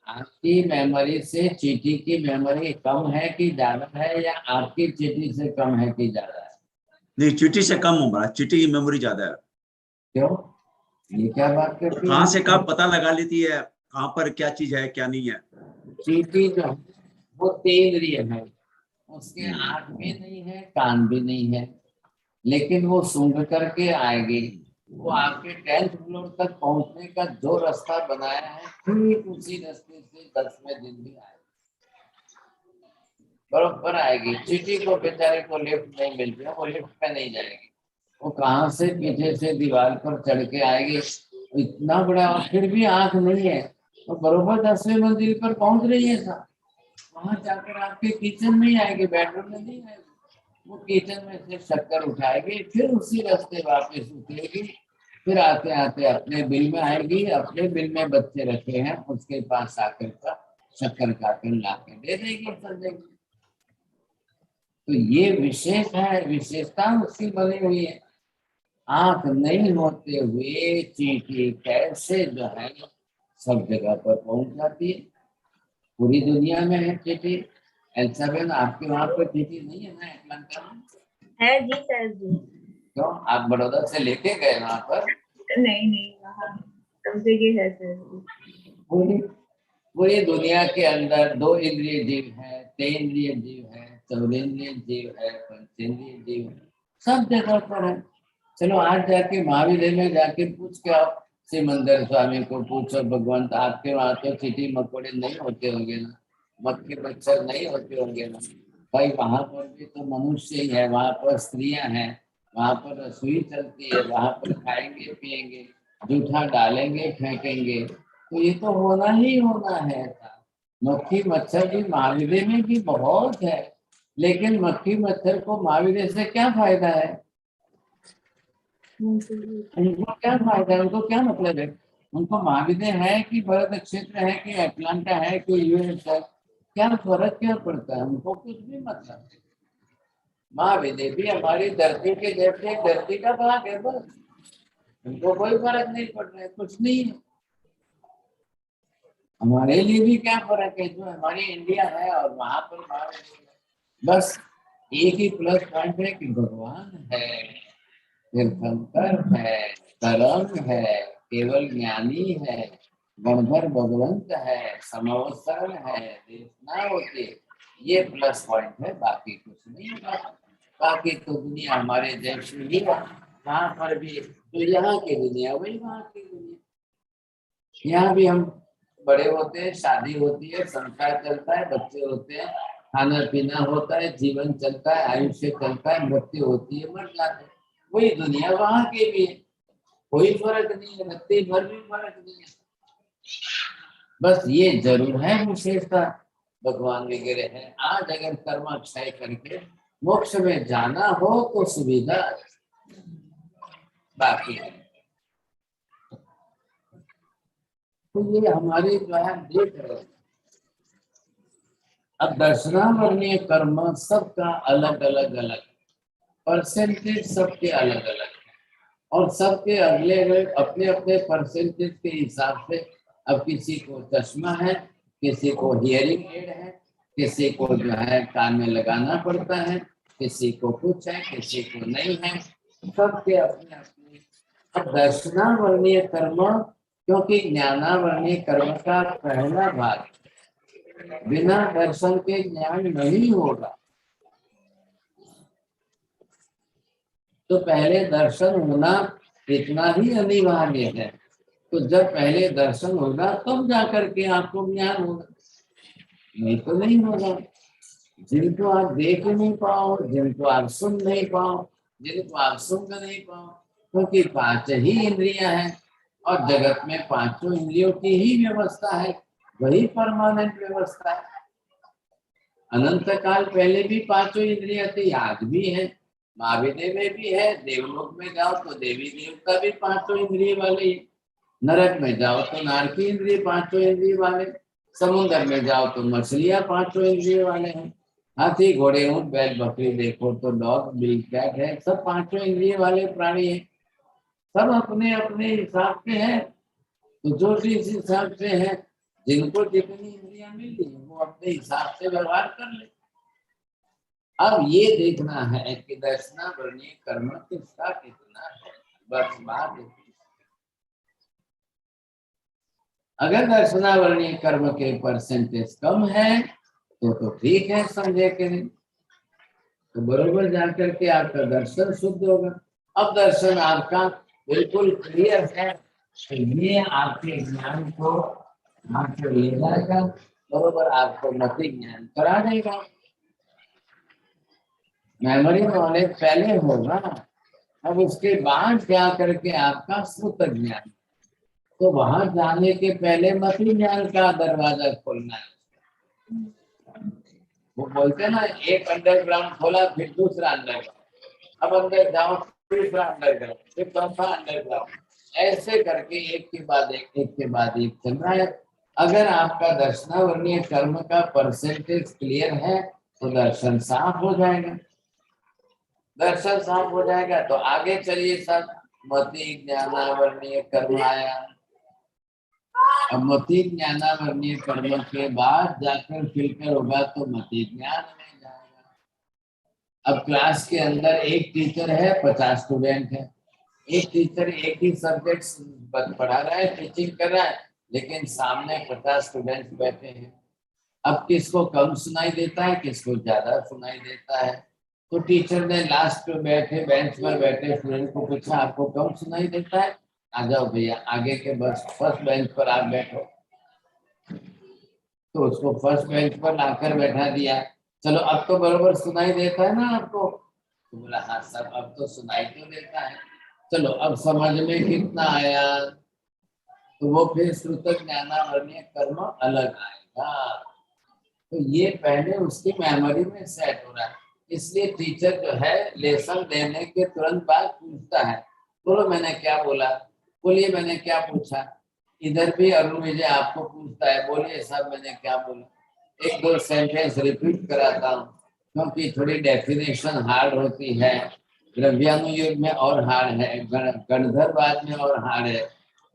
आपकी मेमोरी से चींटी की मेमोरी कम है कि ज्यादा है, या आपकी चींटी से कम है कि ज्यादा है? नहीं, चींटी से कम हो महाराज, चींटी की मेमोरी ज्यादा है। क्यों? ये क्या बात करती है? कहाँ से कहाँ पता लगा लेती है, कहाँ पर क्या चीज है क्या नहीं है। चींटी जो है वो तेंद्रिय है, उसके आंख भी नहीं है, कान भी नहीं है, लेकिन वो सूंघ करके आएगी। वो आपके 10th फ्लोर तक पहुंचने का जो रास्ता बनाया है, ठीक उसी रास्ते से 10वें दिन भी आएगी, बरोबर आएगी। चींटी को बेचारे को लिफ्ट नहीं मिल रही है, वो लिफ्ट पे नहीं जाएगी, वो कहाँ से पीछे से दीवार पर चढ़ के आएगी। इतना बड़ा, और फिर भी आंख नहीं है, तो बरोबर 10वें मंजिल पर पहुंच रही है साहब। वहां जाकर आपके किचन में ही आएगी, बेडरूम में नहीं आएगी। वो किचन में से शक्कर उठाएगी, फिर उसी रास्ते वापस उतरेगी, फिर आते आते अपने बिल में आएगी। अपने बिल में बच्चे रखे हैं, उसके पास आकर का शक्कर खाकर ला के दे देगी, कर देगी। तो ये विशेष है, विशेषता उसकी बनी हुई है। आंख नहीं होते हुए चींटी कैसे जो है सब जगह पर पहुंच जाती है। पूरी दुनिया में है चींटी। एल्साबेन, आपके वहां पर चींटी नहीं है ना एटलांटा में? है जी सर जी। क्यों, आप बड़ौदा से लेके गए वहां पर? नहीं नहीं, वहाँ सब जगह है सर जी। पूरी दुनिया के अंदर 2 इंद्रिय जीव है, 3 इंद्रिय जीव है, 4 इंद्रिय जीव है, 5 इंद्रिय जीव है, सब जगह पर है। चलो आज जाके महाविद्यालय में जाके पूछ के आओ, सिमंदर स्वामी को पूछो, भगवंत आपके वहां तो चींटी मकोड़े नहीं होते होंगे ना, मक्खी मच्छर नहीं होते होंगे ना? भाई वहां पर भी तो मनुष्य ही है, वहां पर स्त्रियां हैं, वहां पर रसोई चलती है, वहां पर खाएंगे पिएंगे, जूठा डालेंगे फेंकेंगे, तो ये तो होना ही होना है। मक्खी मच्छर भी महाविद्यालय में भी बहुत है, लेकिन मक्खी मच्छर को महाविद्यालय से क्या फायदा है? उनको क्या फायदा है, उनको क्या मतलब है? उनको महाविद्यालय है कि भारत क्षेत्र है कि अटलांटा है कि यूएस है, क्या फर्क क्या पड़ता है? उनको कुछ भी मतलब नहीं। महाविद्यालय भी हमारी धरती के जैसे धरती का भाग है, बस उनको कोई फर्क नहीं पड़ रहा है, कुछ नहीं है। हमारे लिए भी क्या फर्क है, जो हमारी इंडिया है और वहां पर बस एक ही प्लस पॉइंट है कि भगवान है, तीर्थंकर है, तरंग है, केवल ज्ञानी है, गणधर भगवंत है, समवसरण है, देवना होते, ये प्लस पॉइंट है, बाकी कुछ नहीं है। बाकी तो दुनिया हमारे देश में ही है, वहां पर भी तो यहाँ की दुनिया वही वहां की दुनिया। यहाँ भी हम बड़े होते हैं, शादी होती है, संसार चलता है, बच्चे होते हैं, खाना पीना होता है, जीवन चलता है, आयुष्य चलता है, मृत्यु होती है, मर जाते हैं, वही दुनिया वहां की भी है। कोई फर्क नहीं है, रत्ती भर भी फर्क नहीं है। बस ये जरूर है विशेषता भगवान वगैरह है। आज अगर कर्म क्षय करके मोक्ष में जाना हो तो सुविधा, बाकी तो ये हमारे जो है देख रहे हैं। अब दर्शनावर्णीय कर्म सबका अलग अलग परसेंटेज, सबके अलग अलग है, और सबके अगले अपने अपने परसेंटेज के हिसाब से। अब किसी को चश्मा है, किसी को हियरिंग एड है, किसी को जो है कान में लगाना पड़ता है, किसी को कुछ है, किसी को नहीं है, सबके अपने अपने। अब दर्शनावर्णीय कर्म, क्योंकि ज्ञानावर्णीय कर्म का पहला भाग बिना दर्शन के ज्ञान नहीं होगा, तो पहले दर्शन होना इतना ही अनिवार्य है। तो जब पहले दर्शन होगा तब जाकर के आपको ज्ञान होगा, नहीं तो नहीं होगा। जिनको आप देख नहीं पाओ, जिनको आप सुन नहीं पाओ, जिनको आप सुन नहीं पाओ, क्योंकि 5 ही इंद्रियां हैं और जगत में 5 इंद्रियों की ही व्यवस्था है, वही परमानेंट व्यवस्था है। अनंत काल पहले भी 5 इंद्रियां थी, आज भी है, महाविद्य में भी है। देवलोक में जाओ तो देवी देवता भी 5 इंद्रिय वाले ही, नरक में जाओ तो नारकी इंद्रिय 5 इंद्रिय वाले, समुद्र में जाओ तो मछलियां 5 इंद्रिय वाले हैं, हाथी घोड़े ऊंट बैल बकरी देखो तो डॉग बिल कैट है, सब 5 इंद्रिय वाले प्राणी है। सब अपने अपने हिसाब से हैं, तो जो जिस हिसाब से है जिनको जितनी इंद्रियां मिली वो अपने हिसाब से व्यवहार कर ले। अब ये देखना है कि दर्शनावरणीय कर्म किसका कितना है, बस बात है। अगर दर्शनावरणीय कर्म के परसेंटेज कम है तो ठीक है, समझे कि नहीं, तो बरोबर जाकर के आपका दर्शन शुद्ध होगा। अब दर्शन आपका बिल्कुल क्लियर है तो ये आपके ज्ञान को आपको ले जाएगा, बरोबर आपको मति ज्ञान करा देगा। मेमोरी नॉलेज पहले होगा, अब उसके बाद क्या करके आपका श्रुत ज्ञान, तो वहां जाने के पहले मति ज्ञान का दरवाजा खोलना है। वो बोलते हैं ना, एक अंडरग्राउंड खोला फिर दूसरा अंडरग्राउंड, अब अंदर जाओ तीसरा अंडरग्राउंड फिर चौथा अंडरग्राउंड, ऐसे करके एक के बाद एक चल रहा है। अगर आपका दर्शनावरणीय कर्म का परसेंटेज क्लियर है तो दर्शन साफ हो जाएगा। दर्शन साफ हो जाएगा तो आगे चलिए सब, मति ज्ञानावरणीय कर्म आया। अब मति ज्ञानावरणीय कर्म के बाद जाकर फिल्टर होगा तो मति ज्ञान में जाएगा। अब क्लास के अंदर एक टीचर है, 50 स्टूडेंट है, एक टीचर एक ही सब्जेक्ट पढ़ा रहा है, टीचिंग कर रहा है, लेकिन सामने 50 स्टूडेंट बैठे हैं। अब किसको कम सुनाई देता है, किसको ज्यादा सुनाई देता है, तो टीचर ने लास्ट में बैठे बेंच पर बैठे स्टूडेंट को पूछा, आपको कम सुनाई देता है, आ जाओ भैया आगे के बस फर्स्ट बेंच पर आप बैठो। तो उसको फर्स्ट बेंच पर लाकर बैठा दिया। चलो अब तो बरोबर सुनाई देता है ना आपको, तो बोला हाँ सर अब तो सुनाई तो देता है। चलो अब समझ में कितना आया, तो वो फिर श्रुत ज्ञानावरणीय कर्म अलग आएगा। तो ये पहले उसकी मेमोरी में सेट हो रहा है, इसलिए टीचर जो है लेसन देने के तुरंत बाद पूछता है, बोलो मैंने क्या बोला, बोलिए मैंने क्या पूछा। इधर भी अरुण विजय आपको पूछता है, बोलिए साहब मैंने क्या बोला। एक दो सेंटेंस रिपीट कराता हूँ क्योंकि थोड़ी डेफिनेशन हार्ड होती है, द्रव्यानुयोग में और हार्ड है, गणधरवाद में और हार्ड है,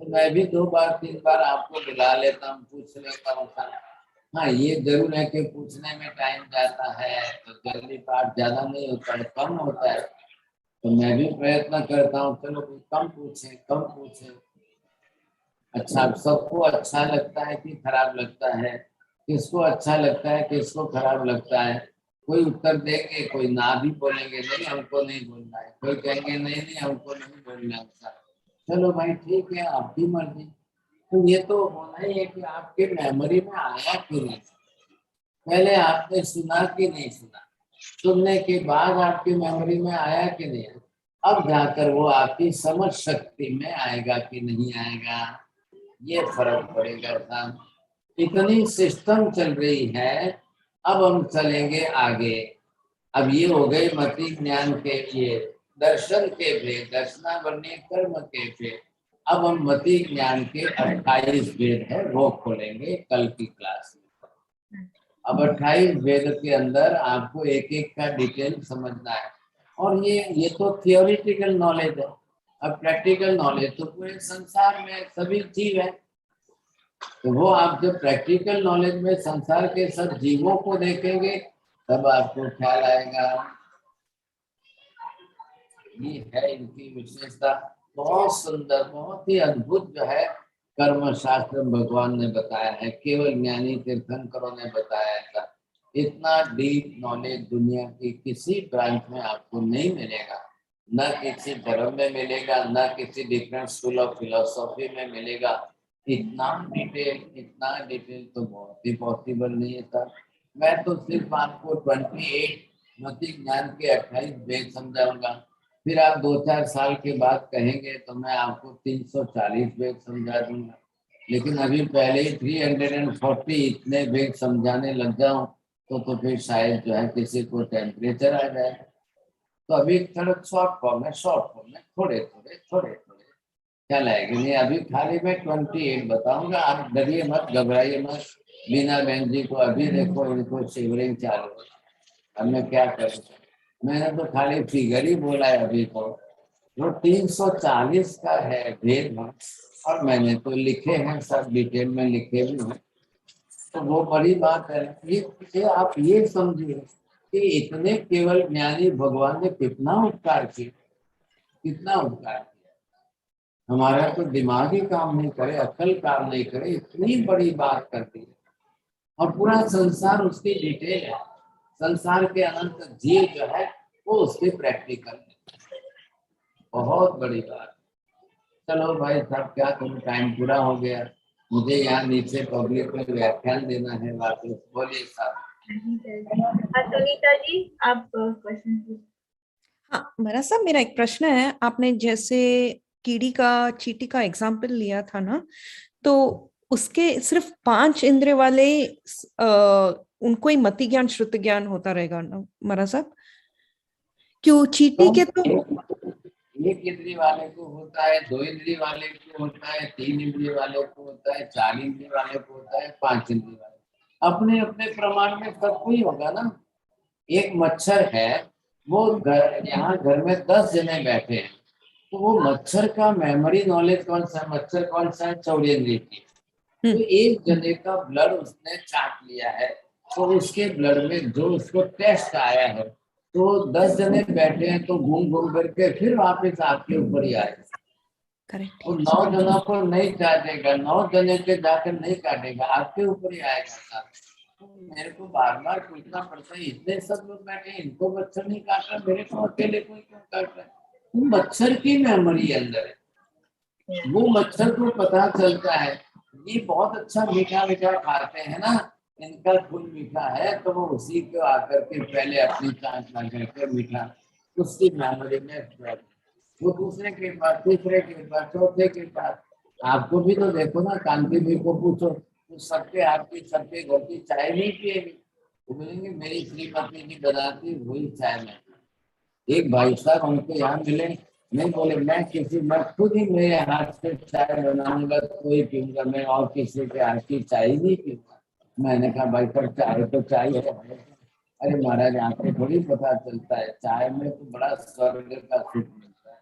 तो मैं भी 2 बार 3 बार आपको बुला लेता हूँ, पूछ लेता हूँ। हाँ ये जरूर है कि पूछने में टाइम जाता है तो जल्दी पाठ ज्यादा नहीं होता है, कम होता है, तो मैं भी प्रयत्न करता हूँ चलो कम पूछे। अच्छा सबको अच्छा लगता है कि खराब लगता है, किसको अच्छा लगता है किसको खराब लगता है, कोई उत्तर देंगे कोई ना भी बोलेंगे नहीं हमको नहीं बोलना है, कोई कहेंगे नहीं हमको नहीं बोलना है। चलो भाई ठीक है आपकी मर्जी। तो ये तो होना ही है कि आपके मेमोरी में आया कि नहीं, पहले आपने सुना कि नहीं सुना, सुनने के बाद आपकी मेमोरी में आया कि नहीं, अब जाकर वो आपकी समझ शक्ति में आएगा कि नहीं आएगा, ये फर्क पड़ेगा साहब। इतनी सिस्टम चल रही है, अब हम चलेंगे आगे। अब ये हो गए मति ज्ञान के, ये दर्शन के भेद, दर्शनावरणीय कर्म के भेद। अब हम मति ज्ञान के 28 भेद है वो खोलेंगे कल की क्लास में। अब 28 भेद के अंदर आपको एक एक का डिटेल समझना है, और ये तो थियोरिटिकल नॉलेज है। अब प्रैक्टिकल नॉलेज तो पूरे संसार में सभी जीव है, तो वो आप जब प्रैक्टिकल नॉलेज में संसार के सब जीवों को देखेंगे तब आपको ख्याल आएगा। ये है इनकी विशेषता, बहुत सुंदर बहुत ही अद्भुत जो है कर्म शास्त्र भगवान ने बताया है, केवल ज्ञानी तीर्थंकरों ने बताया था। इतना डीप नॉलेज दुनिया की किसी ब्रांच में आपको नहीं मिलेगा, न किसी धर्म में मिलेगा, न किसी डिफरेंट स्कूल ऑफ फिलोसॉफी में मिलेगा। इतना डिटेल तो बहुत ही पॉसिबल नहीं था। मैं तो सिर्फ आपको 28 मति ज्ञान के 28 वेद समझाऊंगा, फिर आप 2-4 साल के बाद कहेंगे तो मैं आपको 340 वेद समझा दूंगा, लेकिन अभी पहले ही 340 इतने वेद समझाने लग जाऊं तो फिर शायद जो है किसी को टेम्परेचर आ जाए। तो अभी थोड़ा शॉर्ट फॉर्म में थोड़े क्या लगेगा नहीं, अभी खाली मैं 28 बताऊंगा, आप डरिए मत घबराइए मत। बीना बहन जी को अभी देखो इनको शिवरिंग चालू है, अब मैं क्या करूँ, मैंने तो खाली फिगर ही बोला है अभी तो। वो 340 का है भेद, और मैंने तो लिखे हैं सब डिटेल में लिखे भी हैं, तो वो बड़ी बात है। ये आप ये समझिए कि इतने केवल ज्ञानी भगवान ने कितना उपकार किया, कितना उपकार किया। हमारा तो दिमाग ही काम नहीं करे, अकल काम नहीं करे, इतनी बड़ी बात कर दी। और पूरा संसार उसकी डिटेल है। संसार के अनंत जीव जो है वो उसके प्रैक्टिकल है। बहुत बड़ी बात। चलो भाई साहब क्या करूं, टाइम पूरा हो गया। मुझे यहाँ नीचे पब्लिक में व्याख्यान देना है वापस। बोलिए साहब। सुनीता जी आप क्वेश्चन। हाँ महाराज साहब, मेरा एक प्रश्न है। आपने जैसे कीड़ी का चींटी का एग्जाम्पल लिया था ना, तो उसके सिर्फ 5 इंद्रिय वाले उनको ही मति ज्ञान श्रुति ज्ञान होता रहेगा ना महाराज साहब? क्यों चींटी के तो एक इंद्रिय वाले को होता है, 2 इंद्रिय वाले को होता है, 3 इंद्रिय वाले को होता है, 4 इंद्रिय वाले को होता है, 5 इंद्रिय वाले। अपने अपने प्रमाण में सबको ही होगा ना। एक मच्छर है, वो यहाँ घर में 10 जने बैठे हैं, तो वो मच्छर का मेमोरी नॉलेज कौन सा है? मच्छर कौन सा है? 4 इंद्रिय की। तो एक जने का ब्लड उसने चाट लिया है, तो उसके ब्लड में जो उसको टेस्ट आया है, तो 10 जने बैठे हैं, तो घूम घूम करके फिर वापस आपके ऊपर ही आएगा। करेक्ट। और 9 जनों को नहीं काटेगा, 9 जने के जाकर नहीं काटेगा, आपके ऊपर ही आएगा। तो मेरे को बार बार पूछना पड़ता है, इतने सब लोग बैठे हैं, इनको मच्छर नहीं काट रहा, मेरे को अकेले कोई क्यों काट रहा है? तो मच्छर की मेमोरी अंदर है, वो मच्छर को पता चलता है ये बहुत अच्छा मीठा मीठा खाते हैं ना, इनका खून मीठा है, तो वो उसी को आकर के पहले अपनी चांच ला करके मीठा उसकी मेमोरी में, वो दूसरे के बाद, तीसरे के बाद, चौथे के बाद। आपको भी तो देखो ना, कांति भी को पूछो तो सबके आपकी सबके घर की चाय नहीं पिएगी, वो बोलेंगे मेरी श्रीमती जी बनाती वही चाय में। एक भाई साहब हमको यहाँ मिले, नहीं बोले मैं खुद ही मेरे हाथ से चाय बनाऊंगा तो ही पीऊंगा, मैं और किसी के हाथ की चाय नहीं पीऊंगा। मैंने कहा भाई साहब चाय तो चाय है। अरे महाराज आपको थोड़ी पता चलता है, चाय में तो बड़ा स्वर्ग का सुख मिलता है।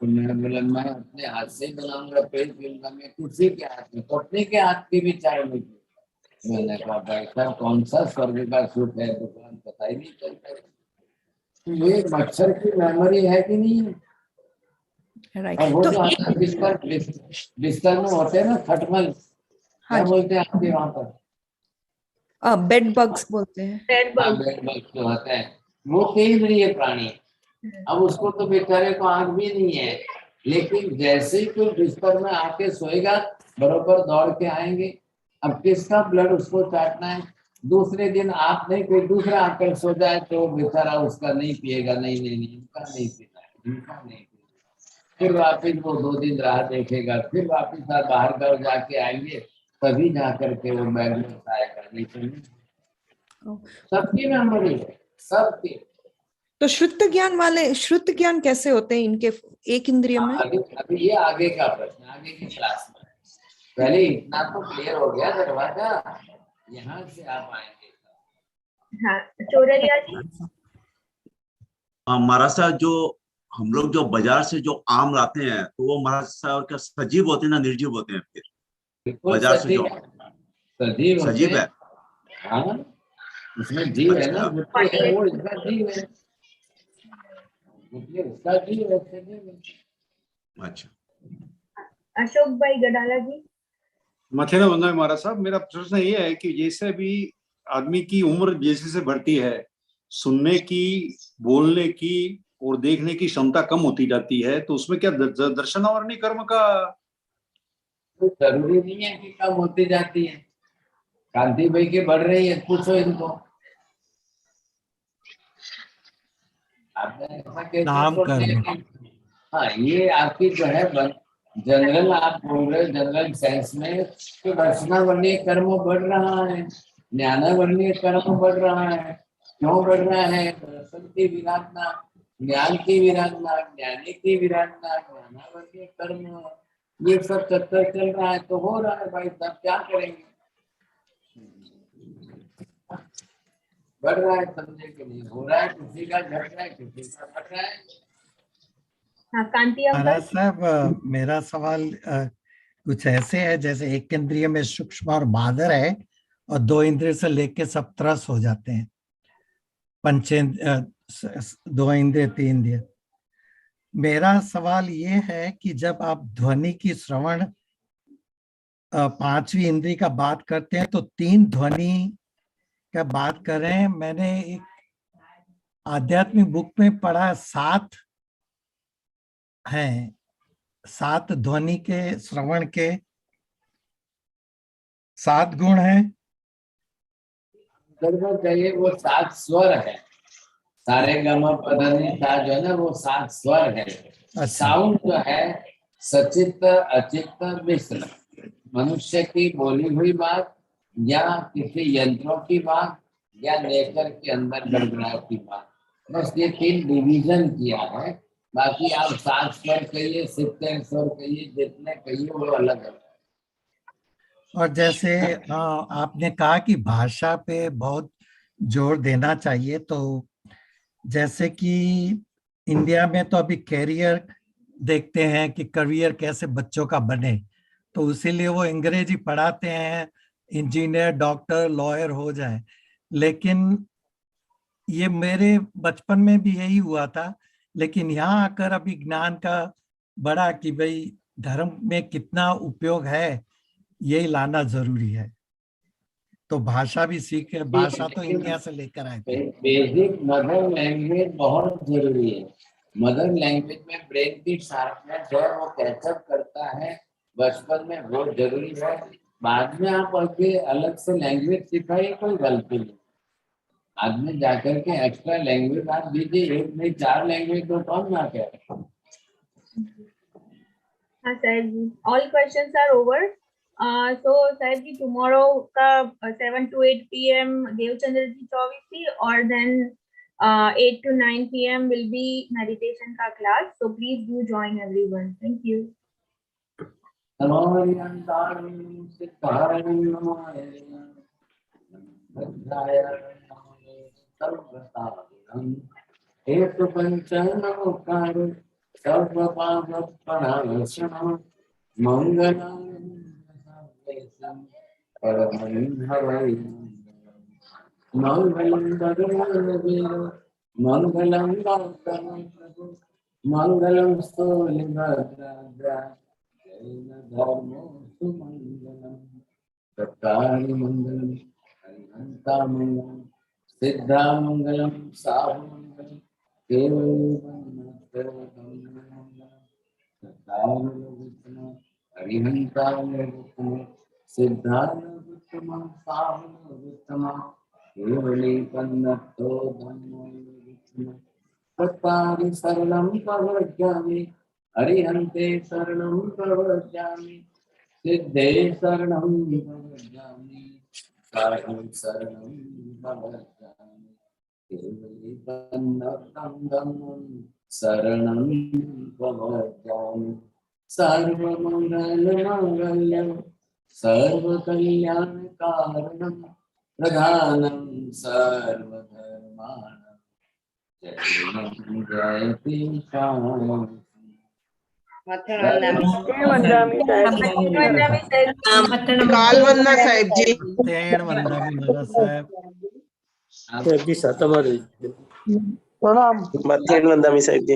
तो मैंने बोला मैं अपने हाथ से ही बनाऊंगा फिर पीऊंगा, मैं किसी के हाथ में, पत्नी के हाथ की भी चाय नहीं पी। मैंने कहा भाई साहब कौन सा स्वर्ग का सुख है, दुकान पता ही नहीं चलता। ये मच्छर की मेमोरी है कि नहीं? राइट। और वो तो जो बिस्तर में होते हैं ना खटमल, क्या बोलते हैं आपके वहां पर? बेड बग्स बोलते हैं। बेड हाँ, बग। बेड बग जो होता है, वो केंद्रीय प्राणी है। अब उसको तो बेचारे को आंख भी नहीं है, लेकिन जैसे ही कोई बिस्तर में आके सोएगा बरोबर दौड़ के आएंगे। अब किसका ब्लड उसको चाटना है? दूसरे दिन आप नहीं, कोई दूसरा आकर सो जाए तो बेचारा उसका नहीं पिएगा, नहीं नहीं नहीं इनका नहीं पीना है, इनका नहीं पीना। फिर वापिस वो 2 दिन राह देखेगा, फिर वापिस आप बाहर गाँव जाके आएंगे, तभी जा करके वो बैग में आएगा, नहीं तो नहीं। सबकी मेमोरी है, सबकी। तो शुद्ध ज्ञान वाले, शुद्ध ज्ञान कैसे होते हैं इनके एक इंद्रिय में? अभी ये आगे का प्रश्न, आगे की क्लास में। पहले इतना तो क्लियर हो गया दरवाजा, यहाँ से आप आएंगे। हाँ चोरलिया जी। महाराज साहब जो हम लोग जो बाजार से जो आम लाते हैं, तो वो महाराज साहब क्या सजीव होते हैं ना निर्जीव होते हैं? फिर बाजार से जो सजीव है, हाँ उसमें जीव है ना, गुट्टी है वो इसका जीव है, गुट्टी उसका जीव है, सजीव है। अच्छा। अशोक भाई गडाला जी। मथेरा बंदा महाराज साहब, मेरा प्रश्न ये है कि जैसे भी आदमी की उम्र जैसे से बढ़ती है, सुनने की, बोलने की और देखने की क्षमता कम होती जाती है, तो उसमें क्या दर्शन और नहीं कर्म का तो जरूरी नहीं है कि कम होती जाती है। कांति भाई की बढ़ रही है, पूछो इनको। नाम कर्म। हाँ ये आपकी जो है जनरल, आप बोल रहे हो जनरल सेंस में कि दर्शनावर्णीय कर्म बढ़ रहा है, ज्ञानावर्णीय कर्म बढ़ रहा है। क्यों बढ़ रहा है? दर्शन की विराधना, ज्ञान की विराधना, ज्ञानी की विराधना, ज्ञानावर्णीय कर्म, ये सब चक्कर चल रहा है, तो हो रहा है भाई साहब, क्या करेंगे? बढ़ रहा है, समझे कि नहीं? हो रहा है, किसी का घट रहा है, किसी का बढ़ रहा है। हाँ कांति महाराज साहब मेरा सवाल कुछ ऐसे है, जैसे एक इंद्रिय में सूक्ष्म और बादर है और 2 इंद्रिय से लेके सब त्रस्त हो जाते हैं, 2 इंद्रिय 3 इंद्रिय। मेरा सवाल ये है कि जब आप ध्वनि की श्रवण 5वीं इंद्री का बात करते हैं तो 3 ध्वनि का बात करें। मैंने एक आध्यात्मिक बुक में पढ़ा 7 हैं, 7 ध्वनि के श्रवण के 7 गुण हैं। चाहिए वो 7 स्वर है, सारे गम पधनि सा जो है ना वो 7 स्वर है। साउंड जो है सचित अचित मिश्र, मनुष्य की बोली हुई बात या किसी यंत्रों की बात या नेचर के अंदर गड़गड़ाहट की बात, बस ये 3 डिवीजन किया है। बाकी आप 7 स्वर कहिए, 70 स्वर कहिए, जितने कहिए वो अलग है। और जैसे आपने कहा कि भाषा पे बहुत जोर देना चाहिए, तो जैसे कि इंडिया में तो अभी कैरियर देखते हैं कि करियर कैसे बच्चों का बने, तो इसीलिए वो अंग्रेजी पढ़ाते हैं, इंजीनियर डॉक्टर लॉयर हो जाए। लेकिन ये मेरे बचपन में भी यही हुआ था, लेकिन यहाँ आकर अभी ज्ञान का बड़ा कि भाई धर्म में कितना उपयोग है, यही लाना जरूरी है। तो भाषा भी सीखे, भाषा तो इंडिया से लेकर आए थे। बेसिक मदर लैंग्वेज बहुत जरूरी है। मदर लैंग्वेज में ब्रेन की शार्पनेस है, वो कैचअप करता है बचपन में, बहुत जरूरी है। बाद में आप आगे अलग से लैंग्वेज सिखाइए, कोई गलती नहीं। बाद में जाकर के एक्स्ट्रा लैंग्वेज आप दीजिए, 1 नहीं 4 लैंग्वेज तो कौन ना कहे। हाँ sir ji, all questions are over. So sir ji tomorrow का 7 to 8 p.m. देवचंद्र जी चौबीसी और then 8 to 9 p.m. will be meditation का class. So please do join everyone. Thank you. एक पंचनकार सर्व पाप प्रणाशनम मंगलम परमहंसवै मंगलम भगवान मंगलम गौतम प्रभु मंगलम स्थूलिभद्राद्रा जैन धर्मो सुमंगलम सत्तानि मंगलम हरिहंता मंगलम सिद्धा मंगलम साहु मंगलम हरिहंता सिद्धार्थम साहुत्तम केवली कन्नतो धम्मो तत्तानि शरणं प्रवज्ञामि हरिहन्ते शरणं प्रवज्ञामि सिद्धे शरणं प्रवज्ञामि साधु शरणं प्रवज्ञामि केवली कन्नतं धम्मं शरणं प्रवज्ञामि सर्वमङ्गलमाङ्गल्यं सर्वकल्याणकारणं प्रधानं सर्वधर्माणां जयति श्यामं काल वंदना साहिब जी। साहिब जी सतमरी प्रणाम। मध्यान्ह वंदना साहिब जी।